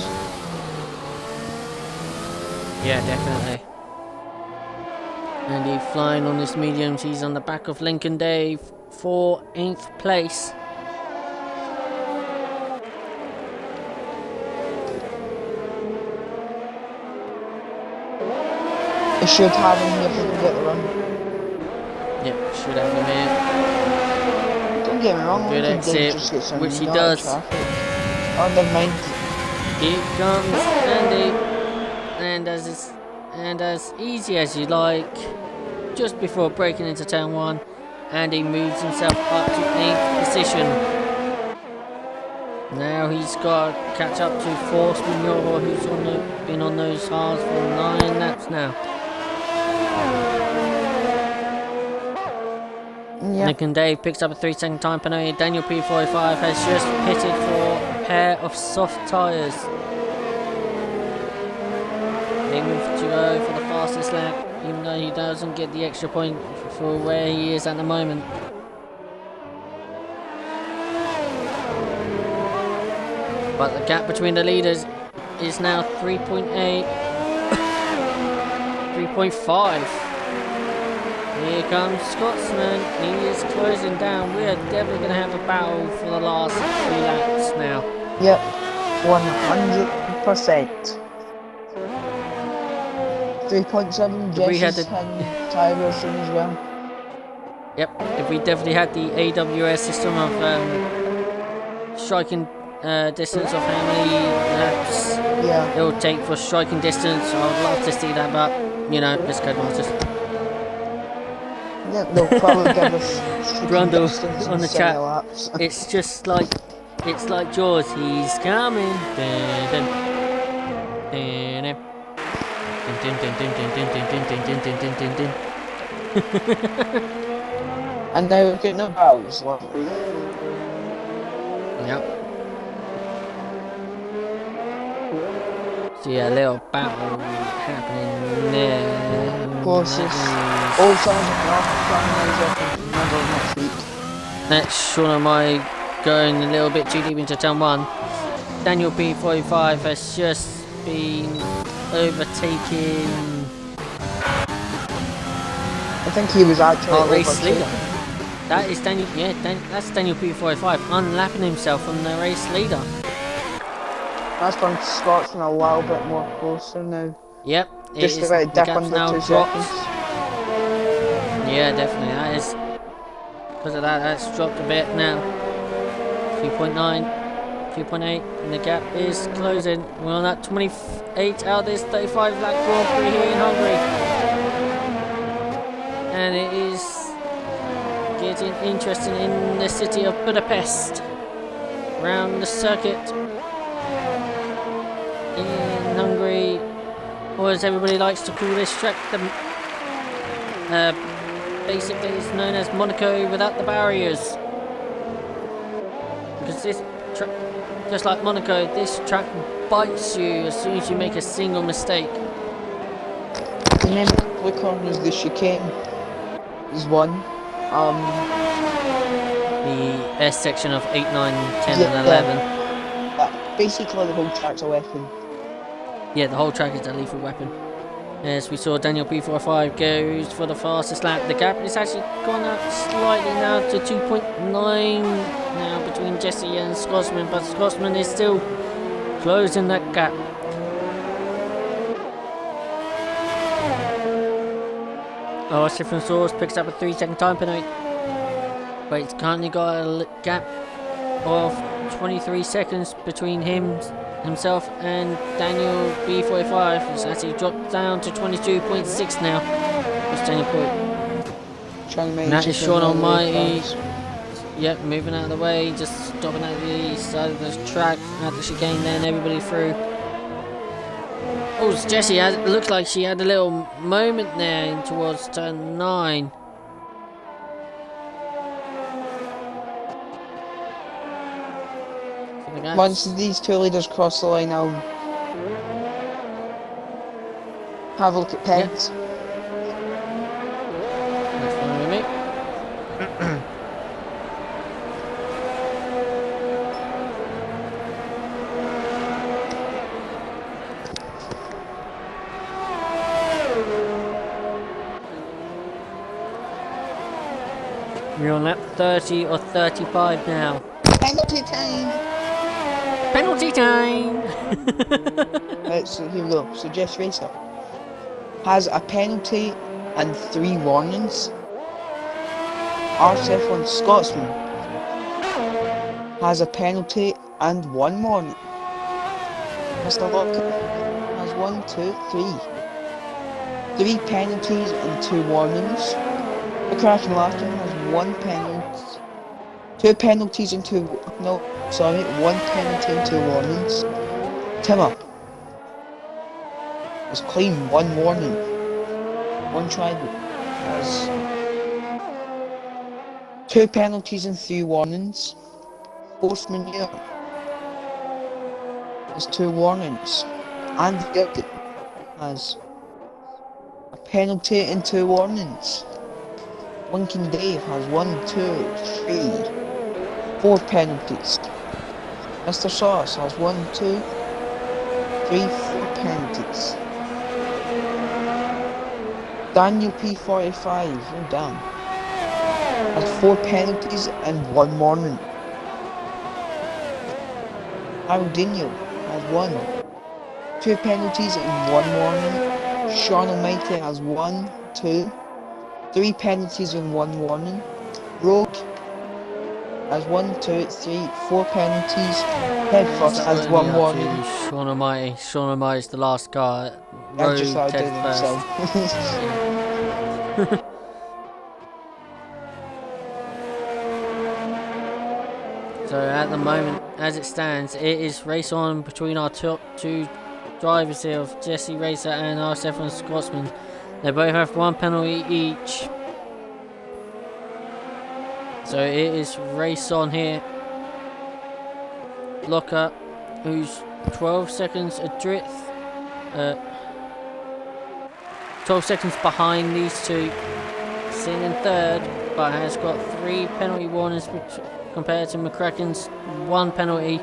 [SPEAKER 1] Yeah, definitely. Andy flying on his mediums. He's on the back of Lincoln Dave for 8th place.
[SPEAKER 2] It should have him here if we can get the run.
[SPEAKER 1] Yep, should have him here.
[SPEAKER 2] Don't get me wrong,
[SPEAKER 1] Good exit, which he does.
[SPEAKER 2] Oh, never mind.
[SPEAKER 1] Here comes Andy, and as easy as you like, just before breaking into turn 1, Andy moves himself up to 8th position. Now he's got to catch up to Force Mignoro, who's been on those hards for 9 laps now.
[SPEAKER 2] Yep.
[SPEAKER 1] Nick and Dave picks up a 3-second time penalty. Daniel P45 has just pitted for a pair of soft tyres. They move to go for the fastest lap, even though he doesn't get the extra point for where he is at the moment. But the gap between the leaders is now 3.8, 3.5. Here comes Scotsman. He is closing down. We are definitely going to have a battle for the last 3 laps now.
[SPEAKER 2] Yep, 100%. 3.7 Jesse's tyre version as well.
[SPEAKER 1] Yep, if we definitely had the AWS system of striking distance of how many laps it will take for striking distance, I'd love to see that, but you know, it's Codemasters.
[SPEAKER 2] Yeah, they'll probably give us
[SPEAKER 1] Brundle on the chat.
[SPEAKER 2] Laps.
[SPEAKER 1] It's just like, it's like Jaws. He's coming. Dun, dun. Dun, dun. Dun, dun, dun, dun, dun, dun, dun, dun, dun, dun, dun.
[SPEAKER 2] And now we're getting a battles.
[SPEAKER 1] Yep. So yeah, a little battle happening there.
[SPEAKER 2] Of course, all songs next week.
[SPEAKER 1] Next, Sean and I going a little bit too deep into turn 1. Daniel P45 has just been overtaking.
[SPEAKER 2] I think he was actually
[SPEAKER 1] our race leader. That is Daniel. Yeah, that's Daniel P45 unlapping himself from the race leader.
[SPEAKER 2] That's from Scotsman a little bit more closer now.
[SPEAKER 1] Yep,
[SPEAKER 2] just about a dip under 2 seconds.
[SPEAKER 1] Yeah, definitely. That is because of that. That's dropped a bit now. 3.9, 3.8, and the gap is closing. We're on that 28 out of this 35 lap Grand Prix here in Hungary, and it is getting interesting in the city of Budapest, around the circuit in Hungary, or as everybody likes to call this track, basically it's known as Monaco without the barriers, because this track, just like Monaco, this track bites you as soon as you make a single mistake.
[SPEAKER 2] And then the corners, the chicane is one.
[SPEAKER 1] The S section of 8, 9, 10 and 11.
[SPEAKER 2] Basically the whole track's a weapon.
[SPEAKER 1] Yeah, the whole track is a lethal weapon. As we saw, Daniel P45 goes for the fastest lap. The gap is actually gone up slightly now to 2.9 now between Jesse and Scotsman, but Scotsman is still closing that gap. RSF1 Source picks up a 3-second time penalty, but it's currently got a gap of 23 seconds between himself and Daniel B45. It's actually dropped down to 22.6 now. That's Daniel Point. And that is Sean Almighty. Yep, moving out of the way, just stopping at the side of the track at the chicane, then everybody through. Oh, Jessie, it looks like she had a little moment there towards turn 9.
[SPEAKER 2] Once these two leaders cross the line, I'll have a look at pens.
[SPEAKER 1] Yep. That's fine with me. We're on lap 30 or 35 now.
[SPEAKER 2] Penalty time!
[SPEAKER 1] Penalty time!
[SPEAKER 2] So here we go. So Jess Racer has a penalty and 3 warnings. RSF1 Scotsman has a penalty and 1 warning. Mr. Locke has 1, 2, 3. 3 penalties and 2 warnings. The Kraken Laughton has 1 penalty, 2 penalties and 2. No, sorry, 1 penalty and 2 warnings. Timmer has clean 1 warning. 1 tribal has 2 penalties and 3 warnings. Postman here has 2 warnings. And Gilgit has a penalty and 2 warnings. Lincoln Dave has 1, 2, 3, 4 penalties. Mr. Sauce has 1, 2, 3, 4 penalties. Daniel P45, oh damn, has 4 penalties and 1 warning. Aldinho has 1, 2 penalties and 1 warning. Sean Almighty has 1, 2, 3 penalties and 1 warning. Rogue has 1, 2, 3, 4 penalties. Headfirst has 1 warning.
[SPEAKER 1] Sean Almighty. Sean Almighty's the last guy.
[SPEAKER 2] I just started doing it myself.
[SPEAKER 1] So at the moment, as it stands, it is race on between our top 2 drivers here of Jesse Racer and RSF1 Scotsman. They both have 1 penalty each. So it is race on here. Locker, who's 12 seconds adrift. 12 seconds behind these two. Sitting in 3rd, but has got 3 penalty warnings compared to McCracken's 1 penalty.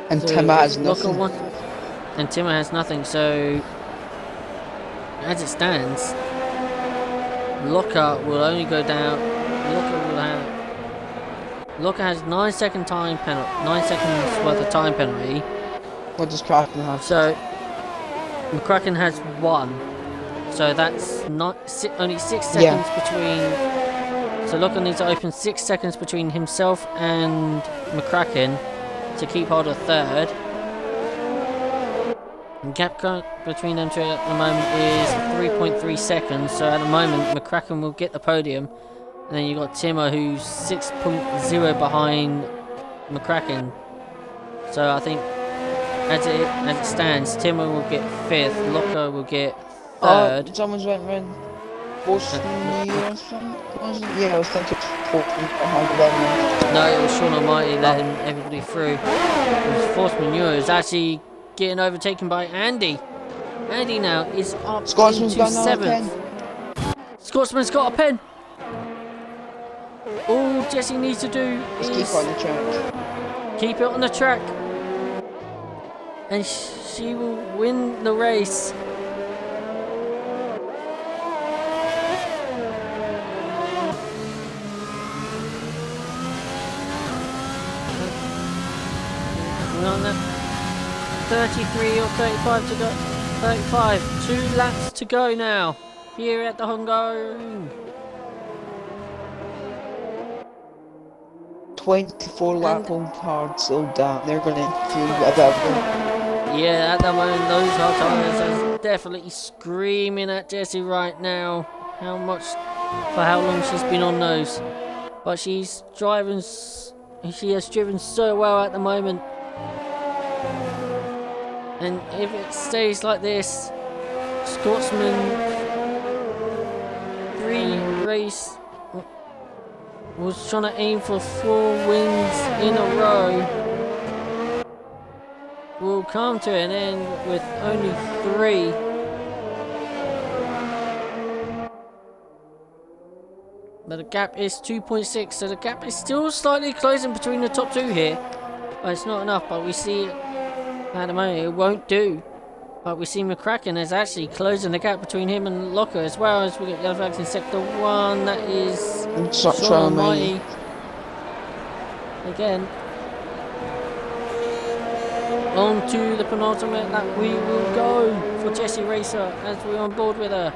[SPEAKER 2] And so Timmer has nothing.
[SPEAKER 1] And Timmer has nothing, so as it stands, Locker will only go down. Locker has 9 seconds worth of time penalty.
[SPEAKER 2] What does Kraken have?
[SPEAKER 1] So McCracken has 1. So that's not only 6 seconds between. So Locker needs to open 6 seconds between himself and McCracken to keep hold of 3rd. The gap between them two at the moment is 3.3 seconds, so at the moment McCracken will get the podium, and then you've got Timmer who's 6.0 behind McCracken. So I think as it stands, Timmer will get 5th, Locker will get 3rd.
[SPEAKER 2] Someone's went red. Yeah, I was thinking
[SPEAKER 1] No, it was Sean Almighty letting everybody through. It was Force Manure is actually getting overtaken by Andy. Andy now is up
[SPEAKER 2] Scotsman's
[SPEAKER 1] into
[SPEAKER 2] got
[SPEAKER 1] 7th. Scotsman's got a pen. All Jesse needs to do is
[SPEAKER 2] keep on the track.
[SPEAKER 1] Keep it on the track. And she will win the race. We're on that 33 or 35 to go. 35. 2 laps to go now. Here at the Hungary.
[SPEAKER 2] 24 lap home card, so damn, they're going to feel about it.
[SPEAKER 1] Yeah, at the moment, those hot tires are definitely screaming at Jessie right now. For how long she's been on those. But she has driven so well at the moment. And if it stays like this, Scotsman 3 race was trying to aim for 4 wins in a row. Will come to an end with only 3. But the gap is 2.6, so the gap is still slightly closing between the top 2 here. But it's not enough, but we see at the moment it won't do. But we see McCracken is actually closing the gap between him and Locker, as well as we get Yellow Flags in sector 1. That is Sean Almighty. Again. On to the penultimate lap we will go for Jessie Racer as we're on board with her.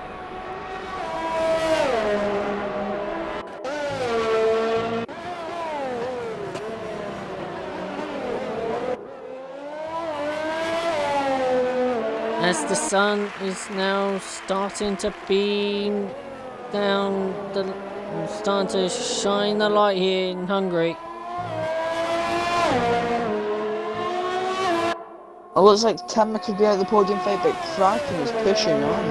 [SPEAKER 1] As the sun is now starting to beam down, starting to shine the light here in Hungary.
[SPEAKER 2] It looks like Timmer could be out of the podium fight, but Kraken is pushing on.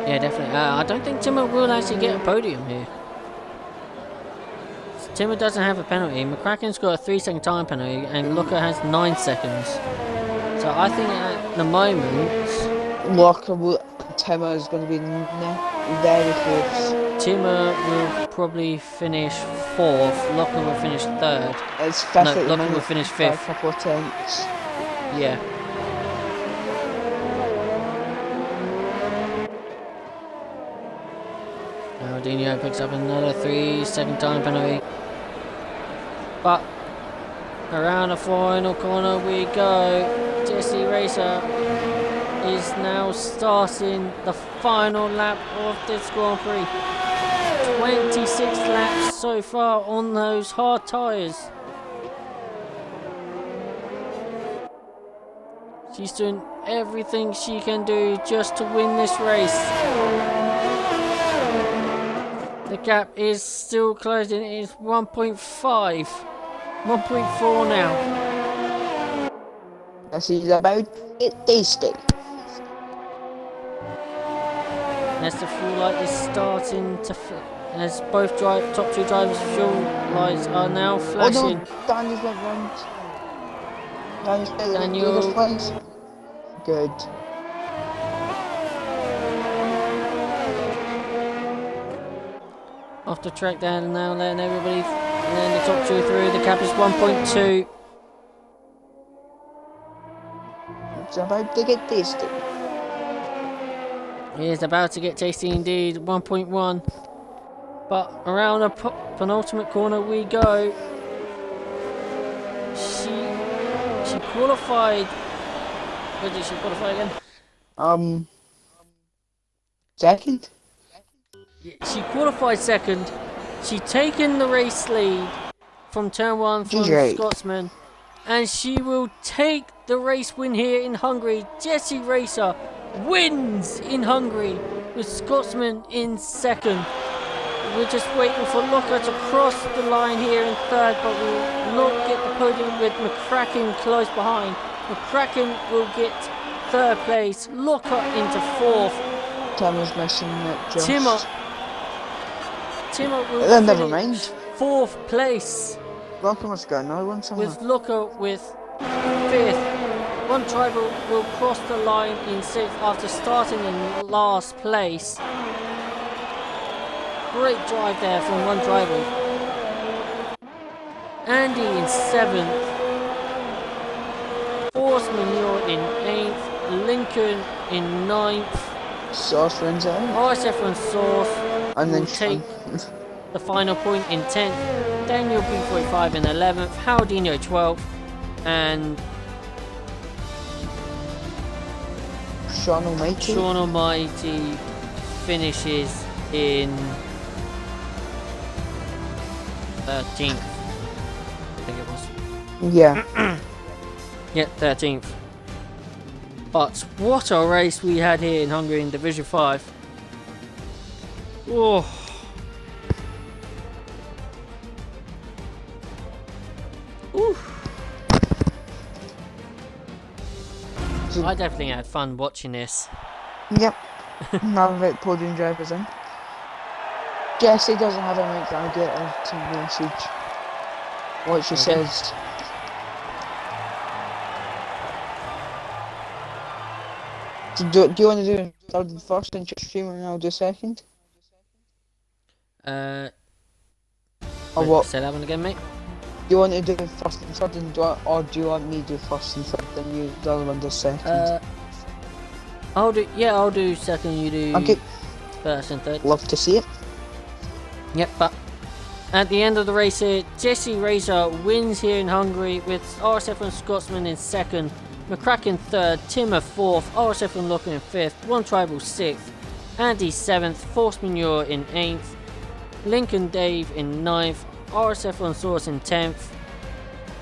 [SPEAKER 1] Yeah, definitely. I don't think Timmer will actually get a podium here. Timmer doesn't have a penalty. McCracken's got a 3-second time penalty, and Looker has 9 seconds. So I think at the moment,
[SPEAKER 2] Timmer is going to be very close.
[SPEAKER 1] Timmer will probably finish 4th. Locker will finish 3rd.
[SPEAKER 2] It's 5th.
[SPEAKER 1] No, Locker will finish 5th.
[SPEAKER 2] A couple of tenths.
[SPEAKER 1] Yeah. Aldinho picks up another 3-second time penalty. But around the final corner we go. Jessie Racer is now starting the final lap of this Grand Prix. 26 laps so far on those hard tyres. She's doing everything she can do just to win this race. The gap is still closing. It is 1.5. 1.4 now.
[SPEAKER 2] This is about it tasty.
[SPEAKER 1] As the fuel light is starting to as both top 2 drivers' fuel lights are now flashing.
[SPEAKER 2] Oh no, Daniel's went round.
[SPEAKER 1] Daniel.
[SPEAKER 2] Good.
[SPEAKER 1] Off the track down now, letting everybody and the top 2 through. The cap is 1.2.
[SPEAKER 2] It's about to get tasty.
[SPEAKER 1] It is about to get tasty indeed. 1.1. But around the penultimate corner we go. She qualified. Where did she qualify again?
[SPEAKER 2] Second.
[SPEAKER 1] She qualified 2nd. She taken the race lead from turn 1 from Scotsman, and she will take the race win here in Hungary. Jessie Racer wins in Hungary with Scotsman in 2nd. We're just waiting for Locker to cross the line here in 3rd, but we'll not get the podium with McCracken close behind. McCracken will get 3rd place, Locker into 4th.
[SPEAKER 2] Timmer's missing it just.
[SPEAKER 1] Timmer will
[SPEAKER 2] never mind.
[SPEAKER 1] 4th place.
[SPEAKER 2] Locker must go another one somewhere.
[SPEAKER 1] With Locker with 5th. One driver will cross the line in 6th after starting in last place. Great drive there from one driver. Andy in 7th. Horseman York in 8th. Lincoln in 9th.
[SPEAKER 2] Sauce runs out.
[SPEAKER 1] RSF1 Sauce
[SPEAKER 2] And
[SPEAKER 1] will
[SPEAKER 2] then
[SPEAKER 1] take the final point in 10th. Daniel B45 in 11th. Haldino 12th. And
[SPEAKER 2] Sean Almighty
[SPEAKER 1] finishes in 13th. I think it was.
[SPEAKER 2] Yeah.
[SPEAKER 1] Yeah, 13th. But what a race we had here in Hungary in Division 5. Oh. Ooh. I definitely had fun watching this.
[SPEAKER 2] Yep. Now about podium drivers in. Jesse doesn't have a mic, I'll get her to message what she says. Do you want to do first and just stream and I'll do second? Or what?
[SPEAKER 1] Say that one again, mate.
[SPEAKER 2] Do you want to do first and third, or do you want me to do first and third, and you the other one does second?
[SPEAKER 1] I'll do second. You do
[SPEAKER 2] okay.
[SPEAKER 1] First and third.
[SPEAKER 2] Love to see it.
[SPEAKER 1] Yep, but at the end of the race here, Jesse Racer wins here in Hungary with RSF1 Scotsman in second, McCracken third, Timmer fourth, RSF1 Locker in fifth, One Tribal sixth, Andy seventh, Force Manure in eighth, Lincoln Dave in ninth, RSF1 Source in 10th.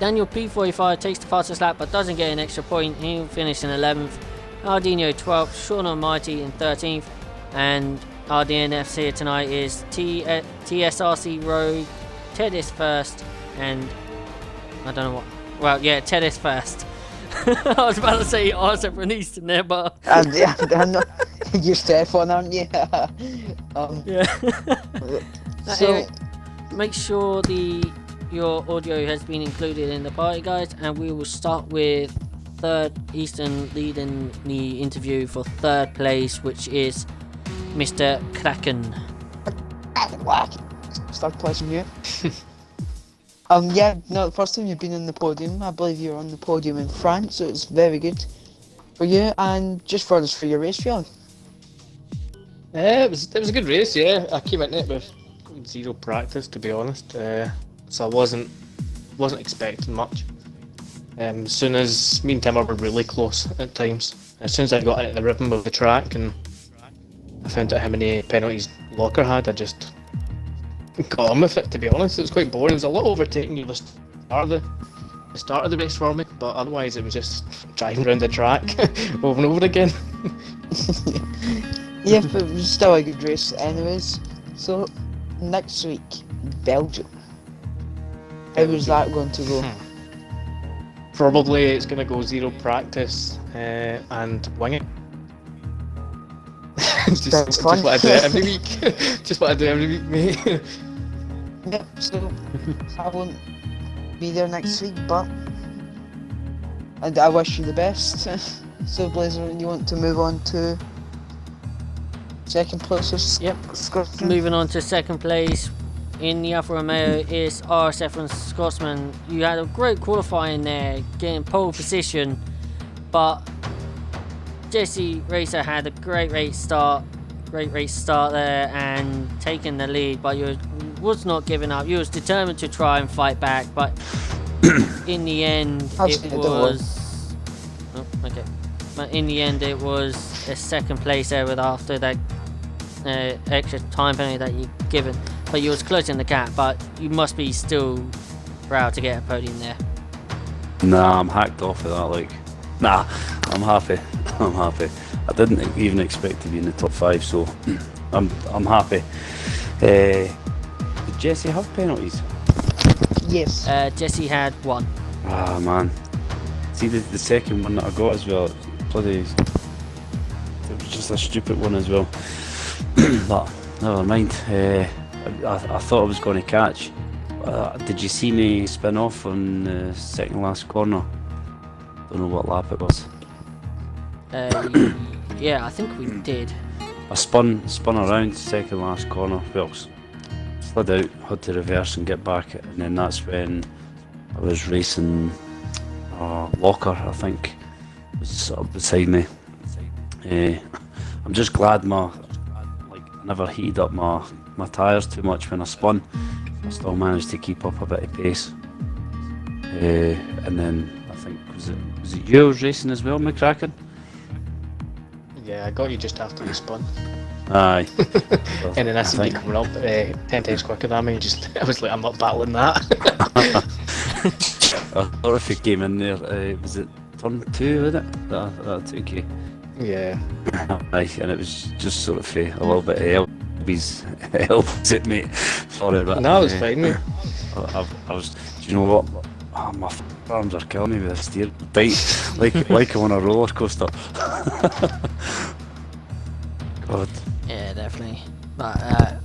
[SPEAKER 1] Daniel P45 takes the fastest lap but doesn't get an extra point. He'll finish in 11th. Aldino 12th. Sean Almighty in 13th. And our DNFs here tonight is TSRC Rogue. Ted is first. And I don't know what. Well, yeah, Ted is first. I was about to say RSF1 Eastern there, but.
[SPEAKER 2] Yeah, I'm not. You're Stefan, aren't you?
[SPEAKER 1] Yeah.
[SPEAKER 2] So.
[SPEAKER 1] Anyway, make sure your audio has been included in the party, guys, and we will start with third Eastern leading the interview for third place, which is Mr. Kraken.
[SPEAKER 2] Start placing you. Yeah, no, the first time you've been on the podium, I believe you were on the podium in France, so it's very good for you. And just for us for your race, really.
[SPEAKER 3] It was a good race, yeah. I came into it with zero practice, to be honest, so I wasn't expecting much. As soon as me and Timmer were really close at times, as soon as I got into the rhythm of the track and I found out how many penalties Locker had, I just got on with it, to be honest. It was quite boring. It was a lot overtaking at the start of the race for me, but otherwise it was just driving around the track over and over again.
[SPEAKER 2] Yeah, but it was still a good race anyways. So next week, Belgium. How was that going to go?
[SPEAKER 3] Probably it's going to go zero practice and wing it. just what I do every week. Just what I do every week, mate.
[SPEAKER 2] Yep, so I won't be there next week, but I wish you the best. So Blazer, you want to move on to second place?
[SPEAKER 1] Yep.
[SPEAKER 2] Scotland?
[SPEAKER 1] Moving on to second place in the Alfa Romeo is RSF1 Scotsman. You had a great qualifying there, getting pole position, but Jesse Racer had a great race start there and taking the lead, but you was not giving up. You was determined to try and fight back, but in the end it was But in the end it was a second place there with after that extra time penalty that you given. But you was closing the gap, but you must be still proud to get a podium there.
[SPEAKER 4] Nah, I'm hacked off of that, Nah, I'm happy. I didn't even expect to be in the top 5, so I'm happy. Did Jesse have penalties?
[SPEAKER 2] Yes.
[SPEAKER 1] Jesse had one.
[SPEAKER 4] Ah, man. See, the second one that I got as well, bloody, it was just a stupid one as well. But never mind. I thought I was going to catch. Did you see me spin off on the second last corner? Don't know what lap it was.
[SPEAKER 1] Yeah, I think we did.
[SPEAKER 4] I spun around second last corner. Well, slid out, had to reverse and get back, and then that's when I was racing Locker, I think, was sort of beside me. I'm just glad I never heated up my tyres too much when I spun. I still managed to keep up a bit of pace. And then I think was it you I was racing as well, McCracken?
[SPEAKER 3] Yeah, I got you just after you spun.
[SPEAKER 4] Aye.
[SPEAKER 3] And then I seen you
[SPEAKER 4] think-
[SPEAKER 3] coming up 10 times quicker than me. I was like, I'm not battling that.
[SPEAKER 4] I thought if you came in there, was it turn 2, was it? That took you.
[SPEAKER 3] Yeah.
[SPEAKER 4] Aye, and it was just sort of a little bit of elbows at me. Sorry, but
[SPEAKER 3] No, it's fine, mate.
[SPEAKER 4] I was. Do you know what? Oh, my arms are killing me with a steer bite, like I'm on a roller coaster. God.
[SPEAKER 1] Yeah, definitely. But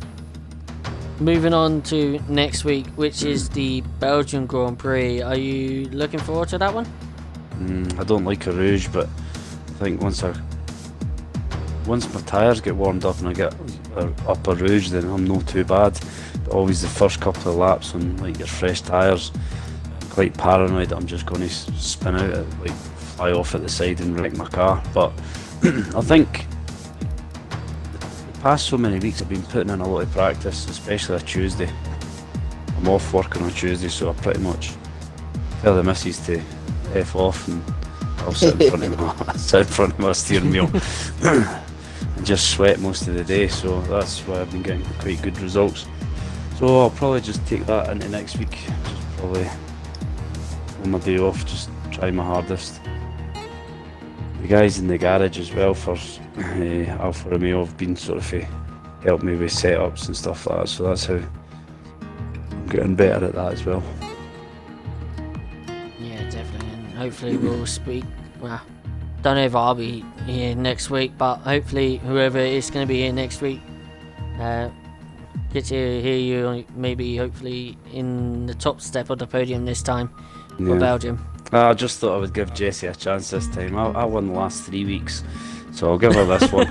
[SPEAKER 1] moving on to next week, which is the Belgian Grand Prix. Are you looking forward to that one?
[SPEAKER 4] I don't like a rouge, but I think once my tyres get warmed up and I get up a rouge, then I'm not too bad. But always the first couple of laps on like your fresh tyres, I'm quite paranoid that I'm just going to spin out, like fly off at the side and wreck my car. But I think the past so many weeks I've been putting in a lot of practice, especially a Tuesday. I'm off working on Tuesday, so I pretty much tell the missus to F off and I'll sit in front of my steering wheel and just sweat most of the day, so that's why I've been getting quite good results. So I'll probably just take that into next week, just probably on my day off, just try my hardest. The guys in the garage as well for Alfa Romeo have been sort of help me with setups and stuff like that, so that's how I'm getting better at that as well.
[SPEAKER 1] Yeah, definitely. And hopefully we'll speak. Well, don't know if I'll be here next week, but hopefully whoever is going to be here next week get to hear you maybe hopefully in the top step of the podium this time for
[SPEAKER 4] Yeah.
[SPEAKER 1] Belgium.
[SPEAKER 4] I just thought I would give Jessie a chance this time. I won the last 3 weeks, so I'll give her this one.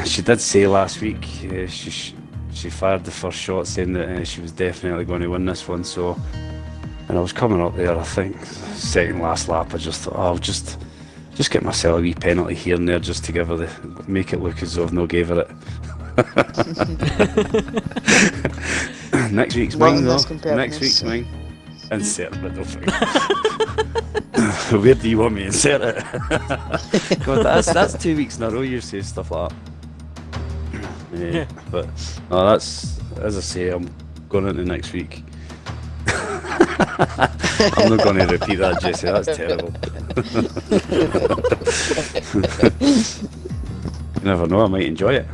[SPEAKER 4] She did say last week she fired the first shot saying that she was definitely going to win this one. So, and I was coming up there, I think second last lap. I just thought, I'll just get myself a wee penalty here and there just to give her make it look as though I've not gave her it. Next week's mine though. Next week's mine. Insert middle finger. Where do you want me to insert it? God, that's 2 weeks in a row you say stuff like that. Yeah, but no, that's, as I say, I'm going into next week. I'm not going to repeat that, Jesse, that's terrible. You never know, I might enjoy it.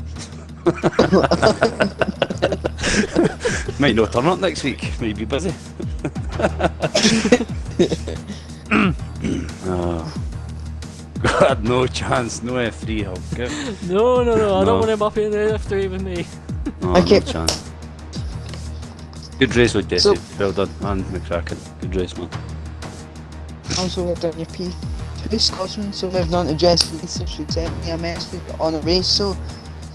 [SPEAKER 4] Might not turn up next week, might be busy. Oh. God, no chance, no F3 I'll give.
[SPEAKER 1] No, I
[SPEAKER 4] No.
[SPEAKER 1] don't want him up in the F3 with me.
[SPEAKER 4] No,
[SPEAKER 2] Okay.
[SPEAKER 4] no chance. Good race with Jesse,
[SPEAKER 2] So-
[SPEAKER 4] well done, and McCracken. Good race, man.
[SPEAKER 2] Also, we've done your P2 Scotsman, so we've done to Jess Lisa. She sent me a message on a race, so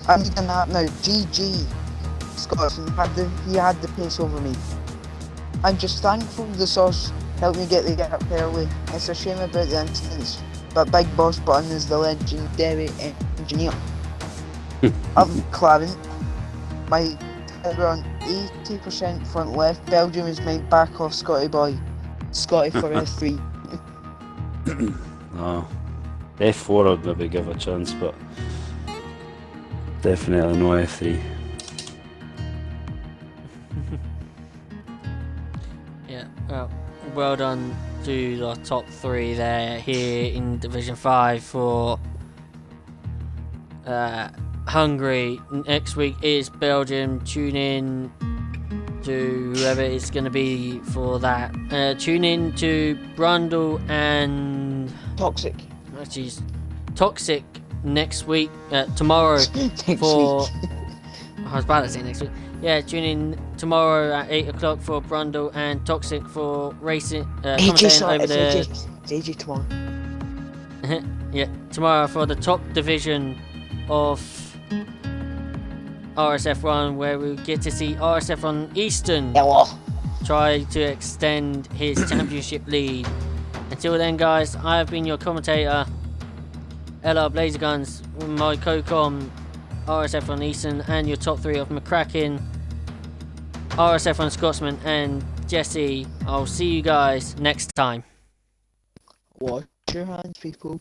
[SPEAKER 2] I'm reading that now. GG Scotsman he had the pace over me. I'm just thankful the sauce helped me get the gap early. It's a shame about the incidents, but Big Boss Button is the legendary engineer. I'm Clarence. My tyre on 80% front left. Belgium is my back off Scotty boy. Scotty for F3.
[SPEAKER 4] No. F4 I'd maybe give a chance, but definitely no F3.
[SPEAKER 1] Yeah, well done to the top 3 there here in Division 5 for Hungary. Next week is Belgium. Tune in to whoever it's going to be for that. Tune in to Brundle and
[SPEAKER 2] Toxic.
[SPEAKER 1] Toxic next week, tomorrow
[SPEAKER 2] Next
[SPEAKER 1] for...
[SPEAKER 2] week.
[SPEAKER 1] I was about to say next week. Yeah, tune in tomorrow at 8 o'clock for Brundle and Toxic for racing. Commentating over the...
[SPEAKER 2] It's AJ tomorrow.
[SPEAKER 1] Yeah, tomorrow for the top division of RSF1, where we get to see RSF1 Eastern
[SPEAKER 2] Hello.
[SPEAKER 1] try to extend his championship lead. Until then, guys, I have been your commentator, LR Blazer Guns, my co-com, RSF1 Eastern, and your top 3 of McCracken, RSF1 Scotsman, and Jesse. I'll see you guys next time.
[SPEAKER 2] Wash your hands, people.